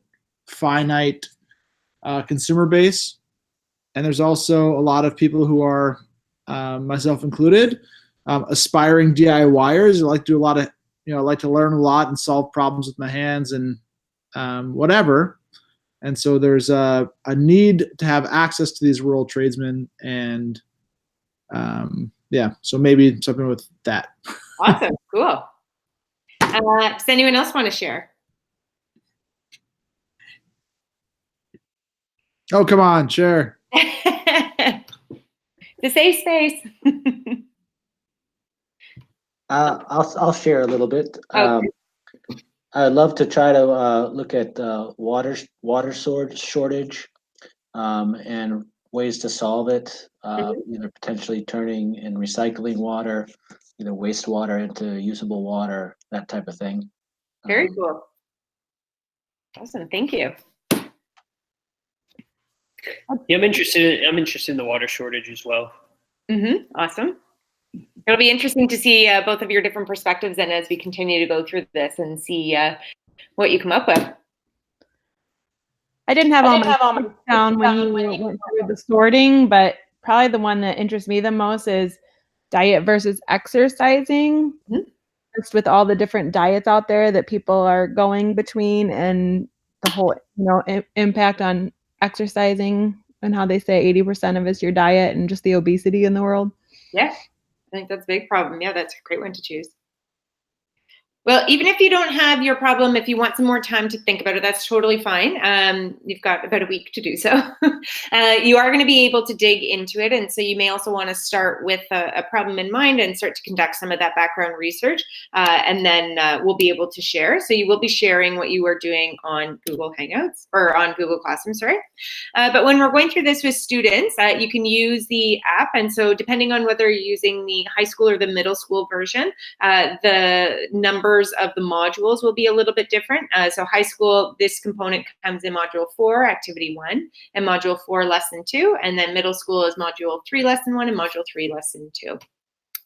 finite consumer base. And there's also a lot of people who are, myself included, aspiring DIYers who like to do a lot of, like to learn a lot and solve problems with my hands and whatever. And so there's a need to have access to these rural tradesmen, and so maybe something with that. Awesome, cool. Does anyone else want to share? Oh, come on, share. The safe space. I'll share a little bit. Okay. I'd love to try to look at water shortage. and ways to solve it, either potentially turning and recycling water, either wastewater into usable water, that type of thing. Very cool. Awesome. Thank you. Yeah, I'm interested in the water shortage as well. Awesome. It'll be interesting to see both of your different perspectives and as we continue to go through this and see what you come up with. I didn't have all my down when you went through the sorting, but probably the one that interests me the most is diet versus exercising. Just with all the different diets out there that people are going between, and the whole, impact on exercising, and how they say 80% of it's your diet and just the obesity in the world. Yeah, I think that's a big problem. Yeah, that's a great one to choose. Well, even if you don't have your problem, if you want some more time to think about it, that's totally fine. You've got about a week to do so. You are going to be able to dig into it. And so you may also want to start with a problem in mind and start to conduct some of that background research. And then we'll be able to share. So you will be sharing what you are doing on Google Hangouts, or on Google Classroom, sorry. But when we're going through this with students, you can use the app. And so depending on whether you're using the high school or the middle school version, the number of the modules will be a little bit different. So high school, this component comes in module 4, activity 1, and module 4, lesson 2, and then middle school is module 3, lesson 1, and module 3, lesson 2.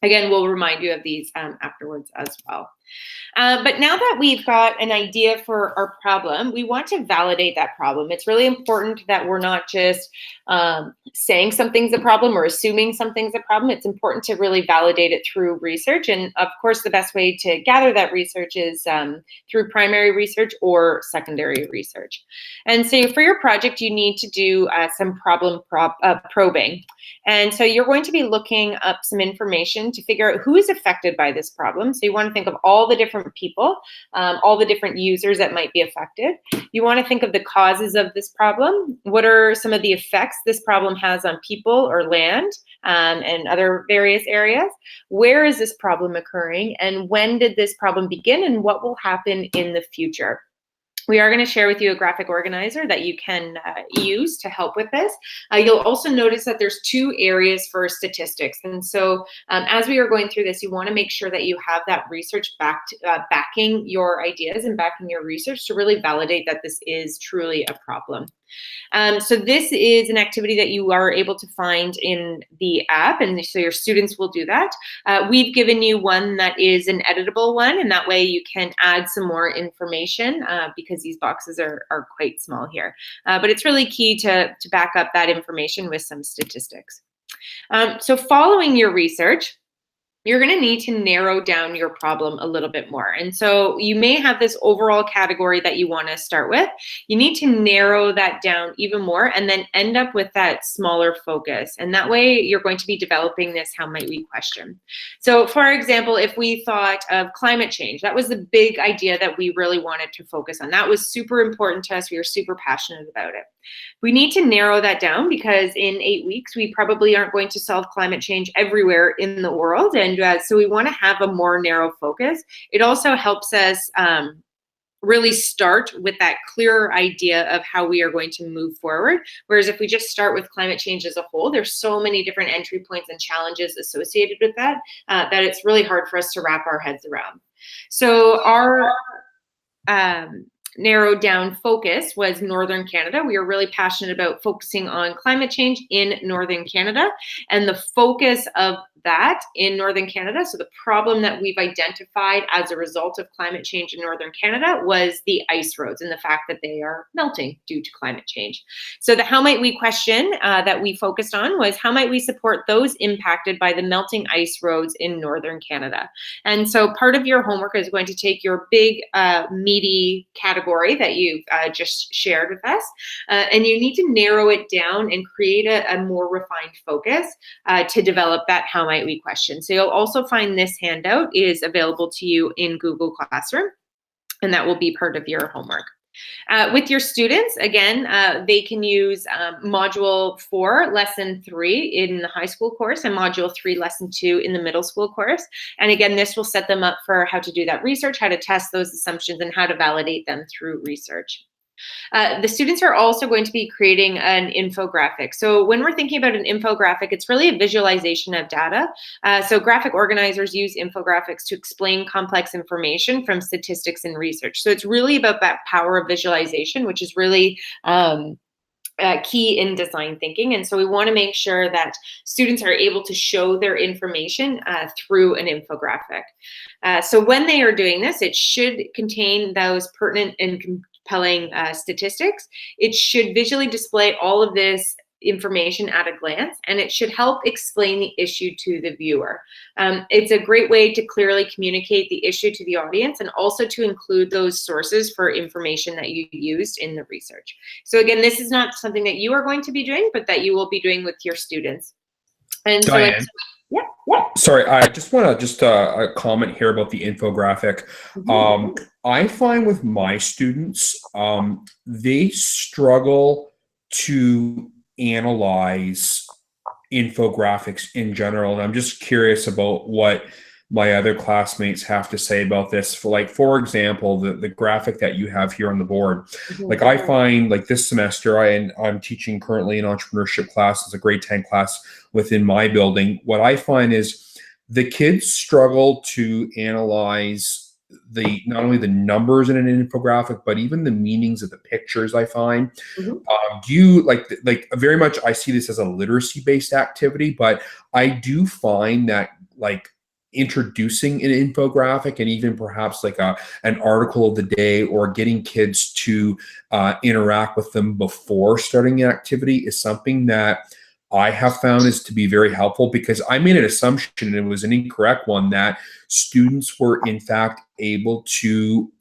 Again, we'll remind you of these afterwards as well. But now that we've got an idea for our problem, we want to validate that problem. It's really important that we're not just saying something's a problem or assuming something's a problem. It's important to really validate it through research. And of course, the best way to gather that research is through primary research or secondary research. And so for your project, you need to do some problem probing. And so you're going to be looking up some information to figure out who is affected by this problem. So you want to think of all the different people, all the different users that might be affected. You want to think of the causes of this problem. What are some of the effects this problem has on people or land and other various areas? Where is this problem occurring? And when did this problem begin? And what will happen in the future? We are going to share with you a graphic organizer that you can use to help with this. You'll also notice that there's 2 areas for statistics. And so as we are going through this, you want to make sure that you have that research backing your ideas and backing your research to really validate that this is truly a problem. So this is an activity that you are able to find in the app, and so your students will do that. We've given you one that is an editable one, and that way you can add some more information because these boxes are quite small here. But it's really key to back up that information with some statistics. So following your research, you're going to need to narrow down your problem a little bit more. And so you may have this overall category that you want to start with. You need to narrow that down even more and then end up with that smaller focus. And that way you're going to be developing this how might we question. So for example, if we thought of climate change, that was the big idea that we really wanted to focus on. That was super important to us. We were super passionate about it. We need to narrow that down because in 8 weeks, we probably aren't going to solve climate change everywhere in the world. And so we want to have a more narrow focus. It also helps us really start with that clearer idea of how we are going to move forward. Whereas if we just start with climate change as a whole, there's so many different entry points and challenges associated with that, that it's really hard for us to wrap our heads around. So our narrowed down focus was Northern Canada. We were really passionate about focusing on climate change in Northern Canada, and the focus of that in Northern Canada, so the problem that we've identified as a result of climate change in Northern Canada was the ice roads and the fact that they are melting due to climate change. So the how might we question that we focused on was how might we support those impacted by the melting ice roads in Northern Canada. And so part of your homework is going to take your big meaty category that you've just shared with us, and you need to narrow it down and create a more refined focus to develop that how might we question. So you'll also find this handout is available to you in Google Classroom, and that will be part of your homework. With your students, again, they can use Module 4, Lesson 3 in the high school course and Module 3, Lesson 2 in the middle school course. And again, this will set them up for how to do that research, how to test those assumptions, and how to validate them through research. The students are also going to be creating an infographic. So when we're thinking about an infographic, it's really a visualization of data. So graphic organizers use infographics to explain complex information from statistics and research. So it's really about that power of visualization, which is really key in design thinking. And so we want to make sure that students are able to show their information through an infographic. So when they are doing this, it should contain those pertinent and compelling statistics. It should visually display all of this information at a glance, and it should help explain the issue to the viewer. It's a great way to clearly communicate the issue to the audience, and also to include those sources for information that you used in the research. So again, this is not something that you are going to be doing, but that you will be doing with your students. And so Diane, yeah. sorry, I just want to comment here about the infographic. I find with my students, they struggle to analyze infographics in general, and I'm just curious about what my other classmates have to say about this. For example, the graphic that you have here on the board. Like, I find, like, this semester, I'm teaching currently an entrepreneurship class. It's a grade 10 class within my building. What I find is the kids struggle to analyze not only the numbers in an infographic, but even the meanings of the pictures, I find. Do you like very much, I see this as a literacy based activity, but I do find that, like, introducing an infographic and even perhaps like an article of the day, or getting kids to interact with them before starting an activity, is something that I have found is to be very helpful, because I made an assumption, and it was an incorrect one, that students were in fact able to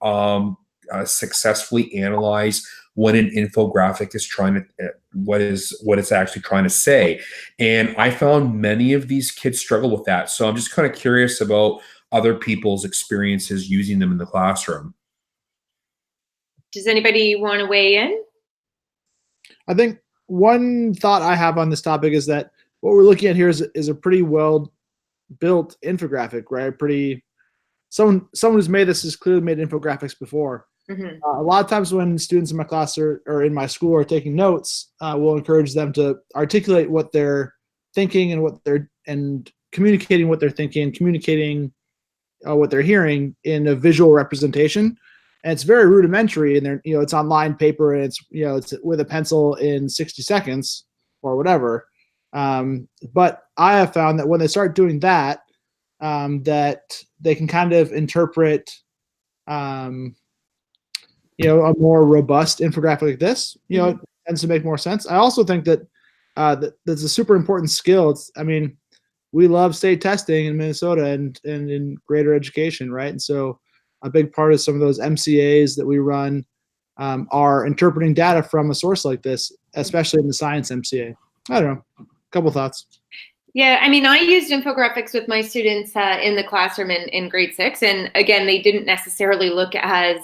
successfully analyze what an infographic is trying to, what it's actually trying to say. And I found many of these kids struggle with that. So I'm just kind of curious about other people's experiences using them in the classroom. Does anybody want to weigh in? I think one thought I have on this topic is that what we're looking at here is a pretty well built infographic, right? Someone who's made this has clearly made infographics before. A lot of times when students in my class or in my school are taking notes, we'll encourage them to articulate what they're thinking and communicating what they're thinking, communicating what they're hearing in a visual representation. And it's very rudimentary, and it's on lined paper, and it's with a pencil in 60 seconds or whatever. But I have found that when they start doing that, that they can kind of interpret a more robust infographic like this. It tends to make more sense. I also think that that's a super important skill. We love state testing in Minnesota and in greater education, right? And so a big part of some of those MCAs that we run are interpreting data from a source like this, especially in the science MCA. I don't know, a couple thoughts. Yeah, I used infographics with my students in the classroom in grade 6. And again, they didn't necessarily look as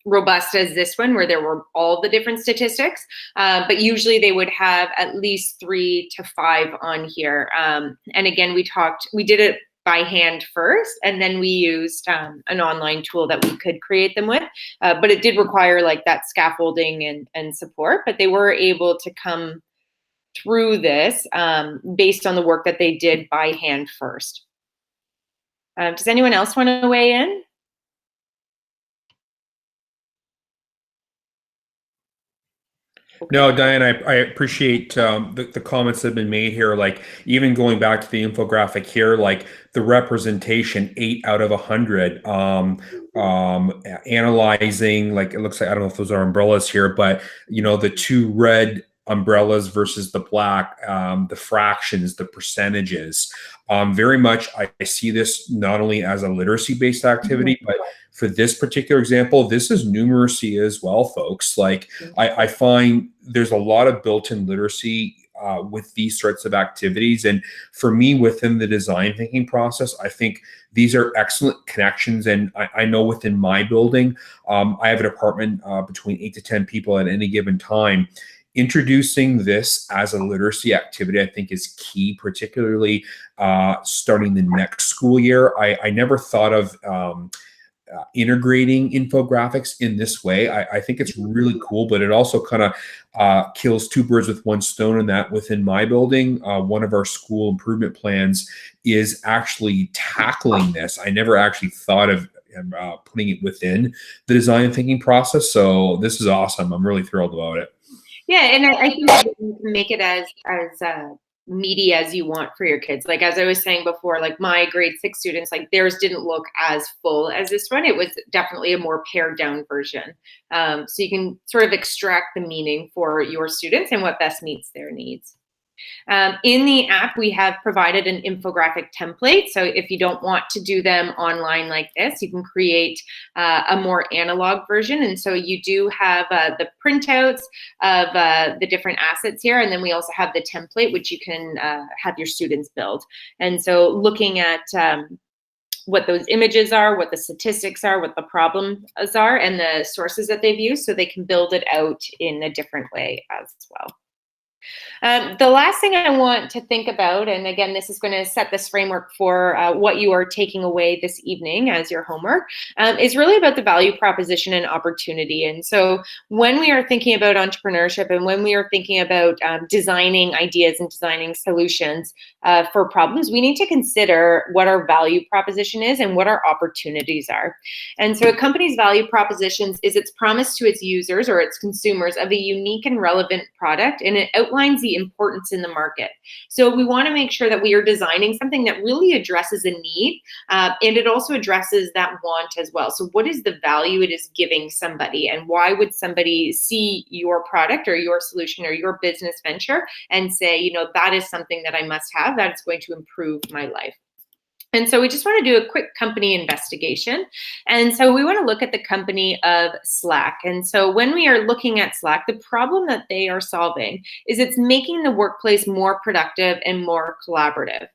robust as this one, where there were all the different statistics, but usually they would have at least 3 to 5 on here. And again, we did it by hand first, and then we used an online tool that we could create them with, but it did require like that scaffolding and support, but they were able to come through this based on the work that they did by hand first. Does anyone else want to weigh in? No, Diane, I appreciate the comments that have been made here. Like, even going back to the infographic here, like the representation, 8 out of 100. Analyzing, like, it looks like, I don't know if those are umbrellas here, but the 2 red umbrellas versus the black, the fractions, the percentages. Very much, I see this not only as a literacy-based activity, but for this particular example, this is numeracy as well, folks. Like, I find there's a lot of built-in literacy with these sorts of activities. And for me, within the design thinking process, I think these are excellent connections. And I know within my building, I have an apartment between 8 to 10 people at any given time. Introducing this as a literacy activity, I think, is key, particularly starting the next school year. I never thought of integrating infographics in this way. I think it's really cool, but it also kind of kills two birds with one stone in that within my building, one of our school improvement plans is actually tackling this. I never actually thought of putting it within the design thinking process. So this is awesome. I'm really thrilled about it. Yeah, and I think that you can make it as meaty as you want for your kids. Like, as I was saying before, like my grade 6 students, like theirs didn't look as full as this one. It was definitely a more pared down version. So you can sort of extract the meaning for your students and what best meets their needs. In the app, we have provided an infographic template. So if you don't want to do them online like this, you can create a more analog version. And so you do have the printouts of the different assets here. And then we also have the template, which you can have your students build. And so looking at what those images are, what the statistics are, what the problems are, and the sources that they've used, so they can build it out in a different way as well. The last thing I want to think about, and again, this is going to set this framework for what you are taking away this evening as your homework, is really about the value proposition and opportunity. And so when we are thinking about entrepreneurship and when we are thinking about designing ideas and designing solutions for problems, we need to consider what our value proposition is and what our opportunities are. And so a company's value propositions is its promise to its users or its consumers of a unique and relevant product, and it outlines the importance in the market. So we want to make sure that we are designing something that really addresses a need, and it also addresses that want as well. So what is the value it is giving somebody, and why would somebody see your product or your solution or your business venture and say, you know, that is something that I must have, that is going to improve my life. And so we just want to do a quick company investigation. And so we want to look at the company of Slack. And so when we are looking at Slack, the problem that they are solving is it's making the workplace more productive and more collaborative.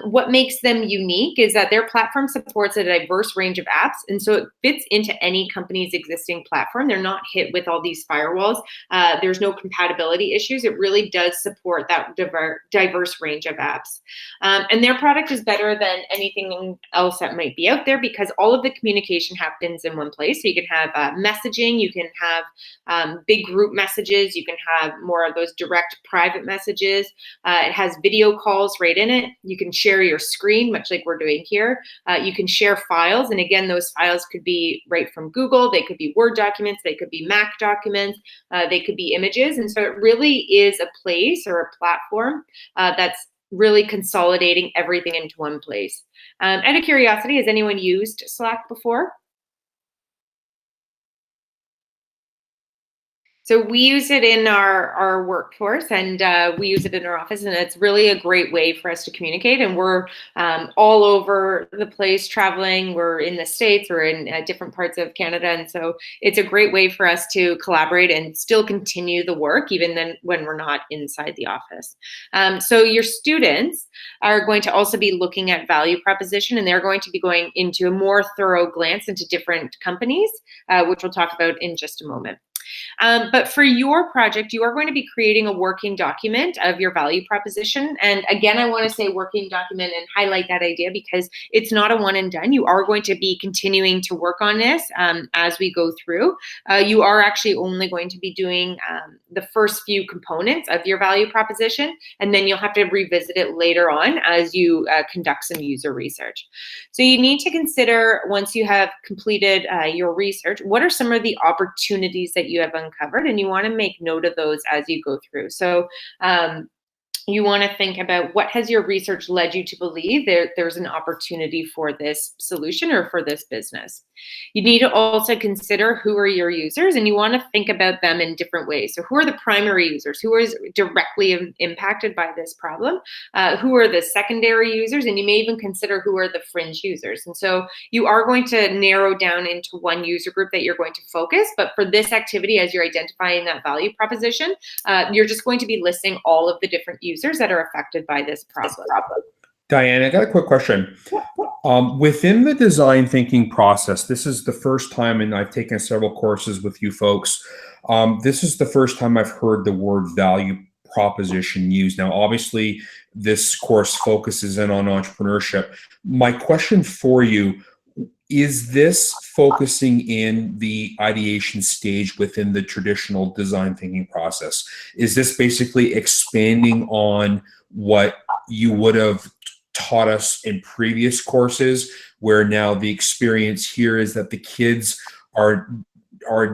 What makes them unique is that their platform supports a diverse range of apps, and so it fits into any company's existing platform. They're not hit with all these firewalls. There's no compatibility issues. It really does support that diverse range of apps. And their product is better than anything else that might be out there because all of the communication happens in one place. So you can have messaging, you can have big group messages, you can have more of those direct private messages. It has video calls right in it. You can share your screen, much like we're doing here. You can share files. And again, those files could be right from Google. They could be Word documents. They could be Mac documents. They could be images. And so it really is a place or a platform that's really consolidating everything into one place. Out of curiosity, has anyone used Slack before? So we use it in our workforce, and we use it in our office, and it's really a great way for us to communicate. And we're all over the place traveling. We're in the States, we're in different parts of Canada, and so it's a great way for us to collaborate and still continue the work even then when we're not inside the office. So your students are going to also be looking at value proposition, and they're going to be going into a more thorough glance into different companies, which we'll talk about in just a moment. But for your project, you are going to be creating a working document of your value proposition. And again, I want to say working document and highlight that idea because it's not a one and done. You are going to be continuing to work on this as we go through. You are actually only going to be doing the first few components of your value proposition, and then you'll have to revisit it later on as you conduct some user research. So you need to consider, once you have completed your research, what are some of the opportunities that you have uncovered, and you want to make note of those as you go through. So you want to think about what has your research led you to believe there's an opportunity for this solution or for this business. You need to also consider who are your users, and you want to think about them in different ways. So who are the primary users? Who is directly impacted by this problem? Who are the secondary users? And you may even consider who are the fringe users. And so you are going to narrow down into one user group that you're going to focus. But for this activity, as you're identifying that value proposition, you're just going to be listing all of the different users that are affected by this problem. Diane, I got a quick question. Within the design thinking process, this is the first time, and I've taken several courses with you folks, this is the first time I've heard the word value proposition used. Now, obviously, this course focuses in on entrepreneurship. My question for you, is this focusing in the ideation stage within the traditional design thinking process? Is this basically expanding on what you would have taught us in previous courses, where now the experience here is that the kids are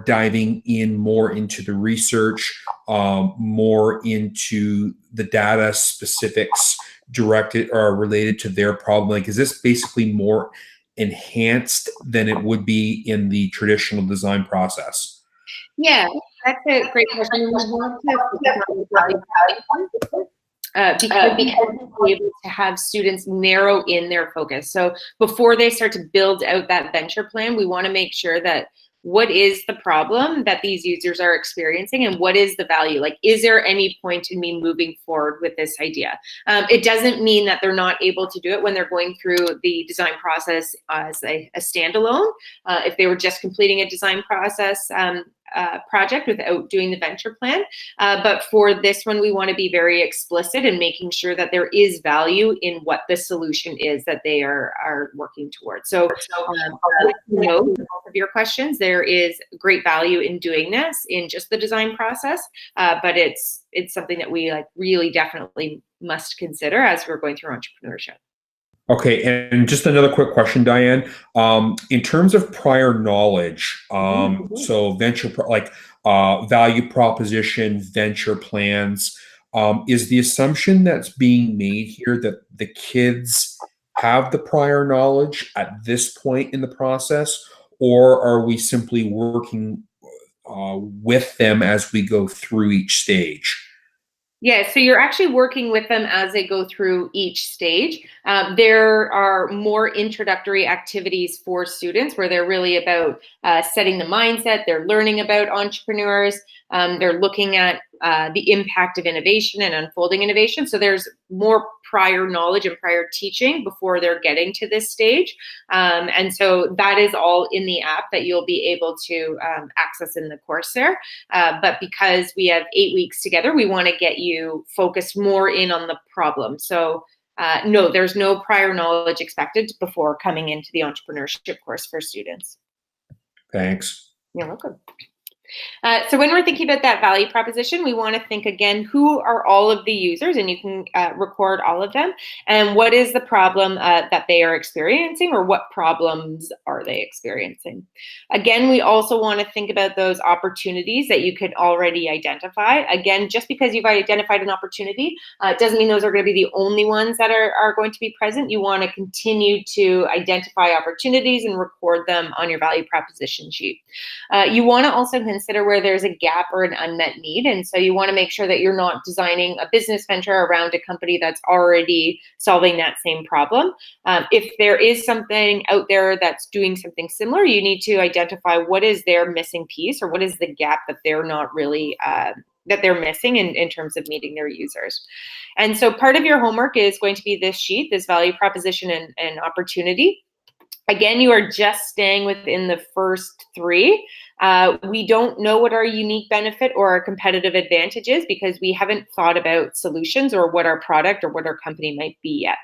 diving in more into the research, more into the data specifics directed or related to their problem? Like, is this basically more enhanced than it would be in the traditional design process? Yeah, that's a great question. We want to focus on the value because we want to be able to have students narrow in their focus. So before they start to build out that venture plan, we want to make sure that what is the problem that these users are experiencing and what is the value? Like, is there any point in me moving forward with this idea? It doesn't mean that they're not able to do it when they're going through the design process as a standalone. If they were just completing a design process project without doing the venture plan. But for this one, we want to be very explicit in making sure that there is value in what the solution is that they are working towards. So both of your questions, there is great value in doing this in just the design process, but it's something that we really definitely must consider as we're going through entrepreneurship. Okay, and just another quick question, Diane. In terms of prior knowledge, so value proposition, venture plans, is the assumption that's being made here that the kids have the prior knowledge at this point in the process, or are we simply working with them as we go through each stage? Yeah, so you're actually working with them as they go through each stage. There are more introductory activities for students where they're really about setting the mindset. They're learning about entrepreneurs. They're looking at the impact of innovation and unfolding innovation. So there's more prior knowledge and prior teaching before they're getting to this stage. And so that is all in the app that you'll be able to access in the course there. But because we have 8 weeks together, we want to get you focused more in on the problem. So no, there's no prior knowledge expected before coming into the entrepreneurship course for students. Thanks. You're welcome. So when we're thinking about that value proposition, we want to think again, who are all of the users, and you can record all of them, and what is the problem that they are experiencing, or what problems are they experiencing? Again, we also want to think about those opportunities that you could already identify. Again, just because you've identified an opportunity, it doesn't mean those are going to be the only ones that are going to be present. You want to continue to identify opportunities and record them on your value proposition sheet. You want to also consider where there's a gap or an unmet need. And so you want to make sure that you're not designing a business venture around a company that's already solving that same problem. If there is something out there that's doing something similar, you need to identify what is their missing piece, or what is the gap that they're not really that they're missing in terms of meeting their users. And so part of your homework is going to be this sheet, this value proposition and opportunity. Again, you are just staying within the first three. We don't know what our unique benefit or our competitive advantage is because we haven't thought about solutions or what our product or what our company might be yet.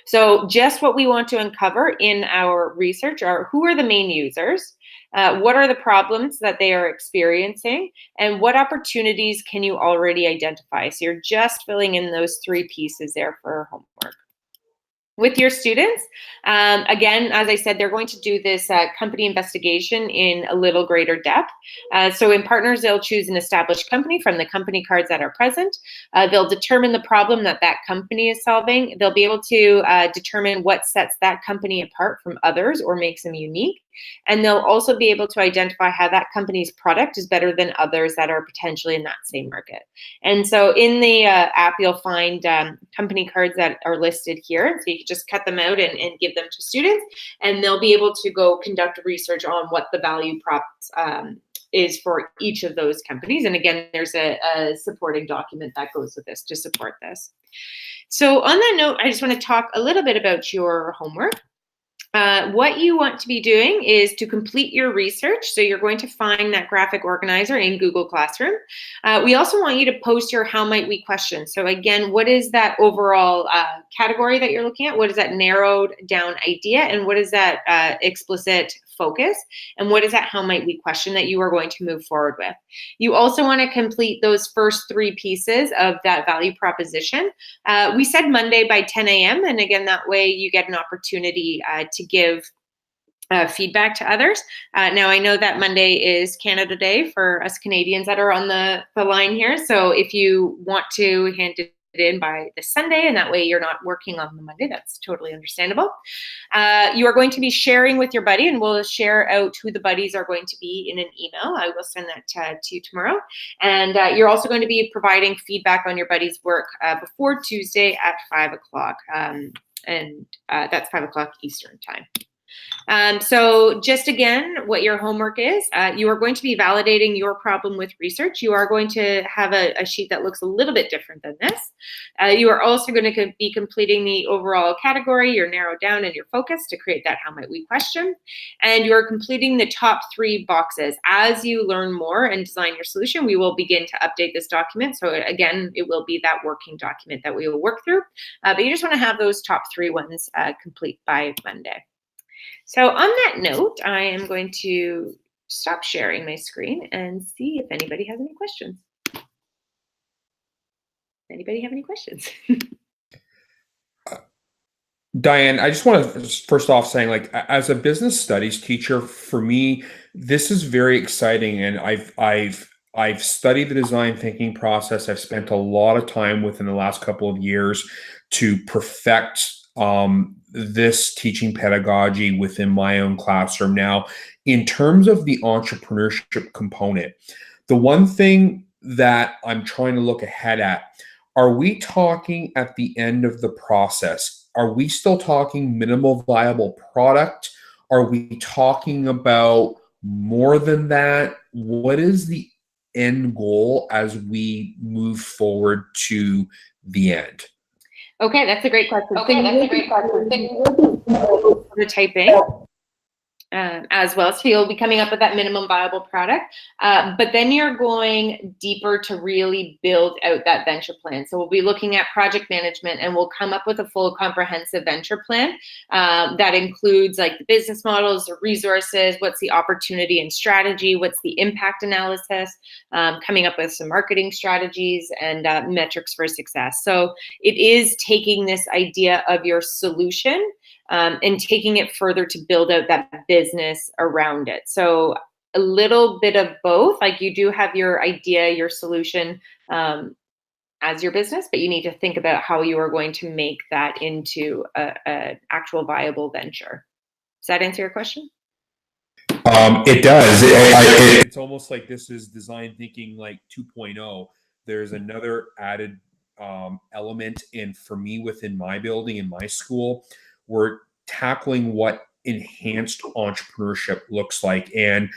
So just what we want to uncover in our research are who are the main users, what are the problems that they are experiencing, and what opportunities can you already identify. So you're just filling in those three pieces there for homework. With your students, again, as I said, they're going to do this company investigation in a little greater depth. So in partners, they'll choose an established company from the company cards that are present. They'll determine the problem that company is solving. They'll be able to determine what sets that company apart from others or makes them unique. And they'll also be able to identify how that company's product is better than others that are potentially in that same market. And so in the app, you'll find company cards that are listed here. So you can just cut them out and give them to students, and they'll be able to go conduct research on what the value props is for each of those companies. And again, there's a supporting document that goes with this to support this. So on that note, I just want to talk a little bit about your homework. What you want to be doing is to complete your research. So you're going to find that graphic organizer in Google Classroom. We also want you to post your how might we question. So again, what is that overall category that you're looking at? What is that narrowed down idea? And what is that explicit focus? And what is that how might we question that you are going to move forward with? You also want to complete those first 3 pieces of that value proposition. We said Monday by 10 a.m. And again, that way you get an opportunity to give feedback to others. Now, I know that Monday is Canada Day for us Canadians that are on the line here. So if you want to hand it in by the Sunday, and that way you're not working on the Monday, that's totally understandable. You are going to be sharing with your buddy, and we'll share out who the buddies are going to be in an email. I will send that to you tomorrow. And you're also going to be providing feedback on your buddy's work before Tuesday at 5 o'clock. And that's 5 o'clock Eastern time. So just again, what your homework is, you are going to be validating your problem with research. You are going to have a sheet that looks a little bit different than this. You are also going to be completing the overall category, your narrow down and your focus to create that how might we question. And you're completing the top 3 boxes. As you learn more and design your solution, we will begin to update this document. So again, it will be that working document that we will work through. But you just want to have those top 3 ones complete by Monday. So on that note, I am going to stop sharing my screen and see if anybody has any questions. Anybody have any questions? Diane, I just want to first off saying, like, as a business studies teacher, for me, this is very exciting, and I've studied the design thinking process. I've spent a lot of time within the last couple of years to perfect this teaching pedagogy within my own classroom. Now, in terms of the entrepreneurship component, the one thing that I'm trying to look ahead at, are we talking at the end of the process? Are we still talking minimal viable product? Are we talking about more than that? What is the end goal as we move forward to the end? Okay, that's a great question. Prototyping as well. So you'll be coming up with that minimum viable product, but then you're going deeper to really build out that venture plan. So we'll be looking at project management, and we'll come up with a full comprehensive venture plan that includes like the business models, the resources, what's the opportunity and strategy, what's the impact analysis, coming up with some marketing strategies and metrics for success. So it is taking this idea of your solution and taking it further to build out that business around it. So a little bit of both, like you do have your idea, your solution as your business, but you need to think about how you are going to make that into an actual viable venture. Does that answer your question? It does. It's almost like this is design thinking like 2.0. There's another added element in, for me, within my building, in my school, we're tackling what enhanced entrepreneurship looks like. And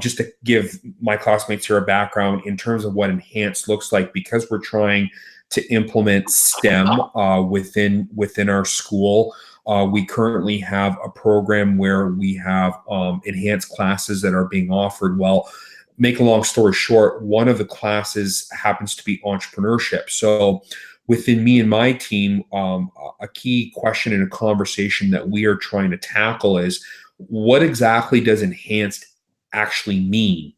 just to give my classmates here a background in terms of what enhanced looks like, because we're trying to implement STEM within our school. We currently have a program where we have enhanced classes that are being offered. Well, make a long story short, one of the classes happens to be entrepreneurship. So within me and my team, a key question in a conversation that we are trying to tackle is, what exactly does enhanced actually mean?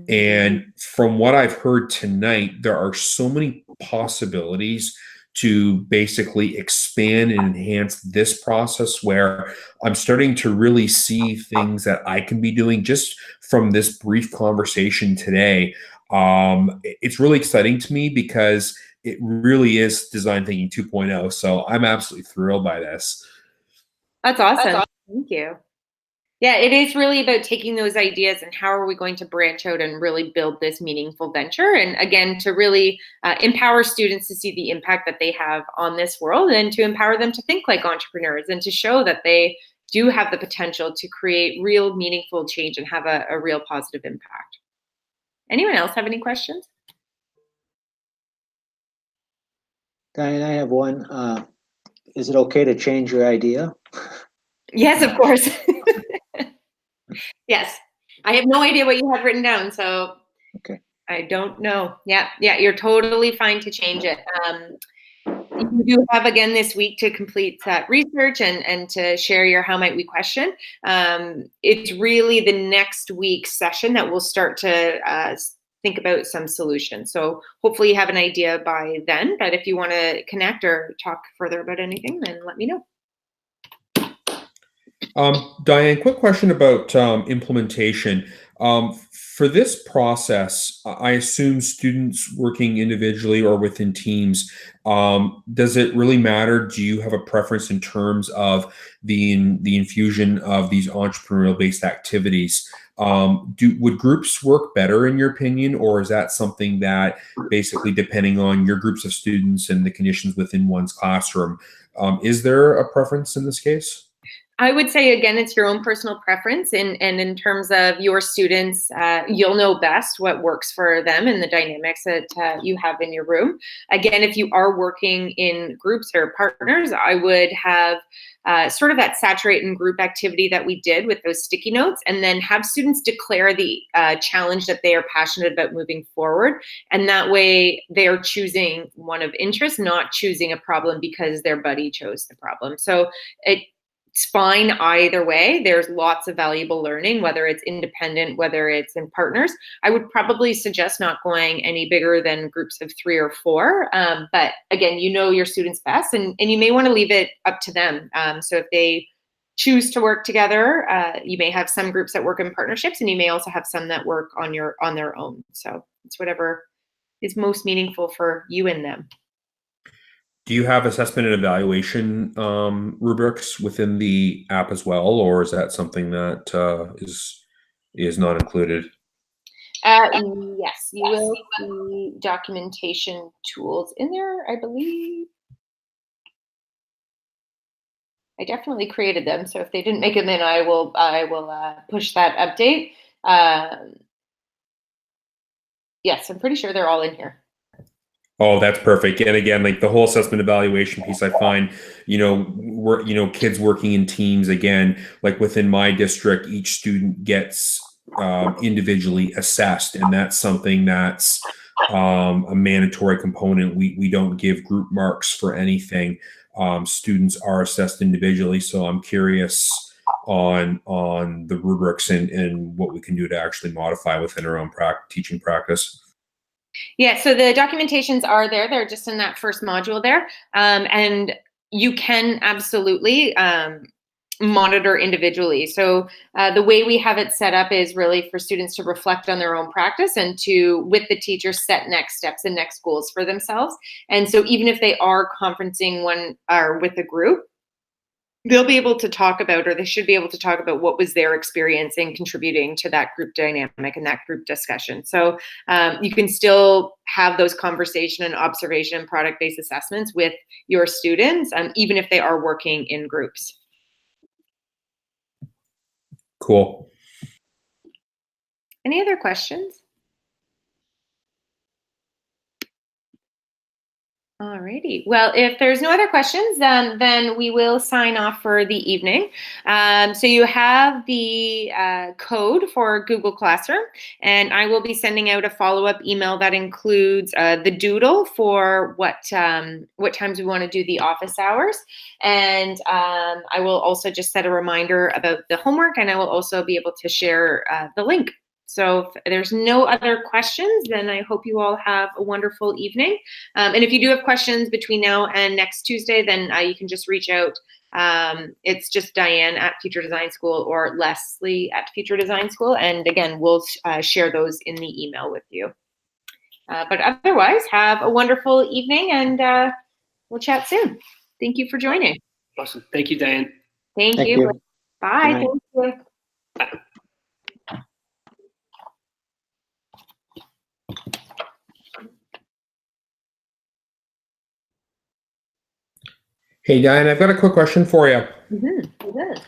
And from what I've heard tonight, there are so many possibilities to basically expand and enhance this process, where I'm starting to really see things that I can be doing just from this brief conversation today. It's really exciting to me because it really is design thinking 2.0. So I'm absolutely thrilled by this. That's awesome. Thank you. Yeah, it is really about taking those ideas and how are we going to branch out and really build this meaningful venture. And again, to really empower students to see the impact that they have on this world, and to empower them to think like entrepreneurs, and to show that they do have the potential to create real meaningful change and have a real positive impact. Anyone else have any questions? Diane, I have one. Is it okay to change your idea? Yes, of course. Yes. I have no idea what you have written down, so okay. I don't know. Yeah, you're totally fine to change it. you do have again this week to complete that research and to share your how might we question. It's really the next week's session that we'll start to think about some solutions. So hopefully you have an idea by then, but if you want to connect or talk further about anything, then let me know. Diane, quick question about implementation. For this process, I assume students working individually or within teams, does it really matter? Do you have a preference in terms of the infusion of these entrepreneurial-based activities? Would groups work better in your opinion, or is that something that basically depending on your groups of students and the conditions within one's classroom, is there a preference in this case? I would say, again, it's your own personal preference. And in terms of your students, you'll know best what works for them and the dynamics that you have in your room. Again, if you are working in groups or partners, I would have sort of that saturate in group activity that we did with those sticky notes, and then have students declare the challenge that they are passionate about moving forward. And that way they are choosing one of interest, not choosing a problem because their buddy chose the problem. So it's fine either way. There's lots of valuable learning, whether it's independent, whether it's in partners. I would probably suggest not going any bigger than groups of 3 or 4. But again, you know your students best, and you may want to leave it up to them. So if they choose to work together, you may have some groups that work in partnerships, and you may also have some that work on their own. So it's whatever is most meaningful for you and them. Do you have assessment and evaluation rubrics within the app as well, or is that something that is not included? Yes, you will see documentation tools in there, I believe. I definitely created them, so if they didn't make them in, I will push that update. Yes, I'm pretty sure they're all in here. Oh, that's perfect. And again, like the whole assessment evaluation piece, I find, kids working in teams, again, like within my district, each student gets individually assessed. And that's something that's a mandatory component. We don't give group marks for anything. Students are assessed individually. So I'm curious on the rubrics and what we can do to actually modify within our own teaching practice. Yeah, so the documentations are there. They're just in that first module there. And you can absolutely monitor individually. So the way we have it set up is really for students to reflect on their own practice and to, with the teacher, set next steps and next goals for themselves. And so even if they are conferencing one or with a group, they'll be able to talk about, or they should be able to talk about, what was their experience in contributing to that group dynamic and that group discussion. So you can still have those conversation and observation and product-based assessments with your students, even if they are working in groups. Cool. Any other questions? Alrighty. Well, if there's no other questions, then we will sign off for the evening. So you have the code for Google Classroom, and I will be sending out a follow-up email that includes the doodle for what times we want to do the office hours. And I will also just set a reminder about the homework, and I will also be able to share the link. So if there's no other questions, then I hope you all have a wonderful evening. And if you do have questions between now and next Tuesday, then you can just reach out. It's just Diane at Future Design School or Leslie at Future Design School. And again, we'll share those in the email with you. But otherwise, have a wonderful evening, and we'll chat soon. Thank you for joining. Awesome. Thank you, Diane. Thank you. Bye. Thank you. Hey, Diane, I've got a quick question for you. Mm-hmm.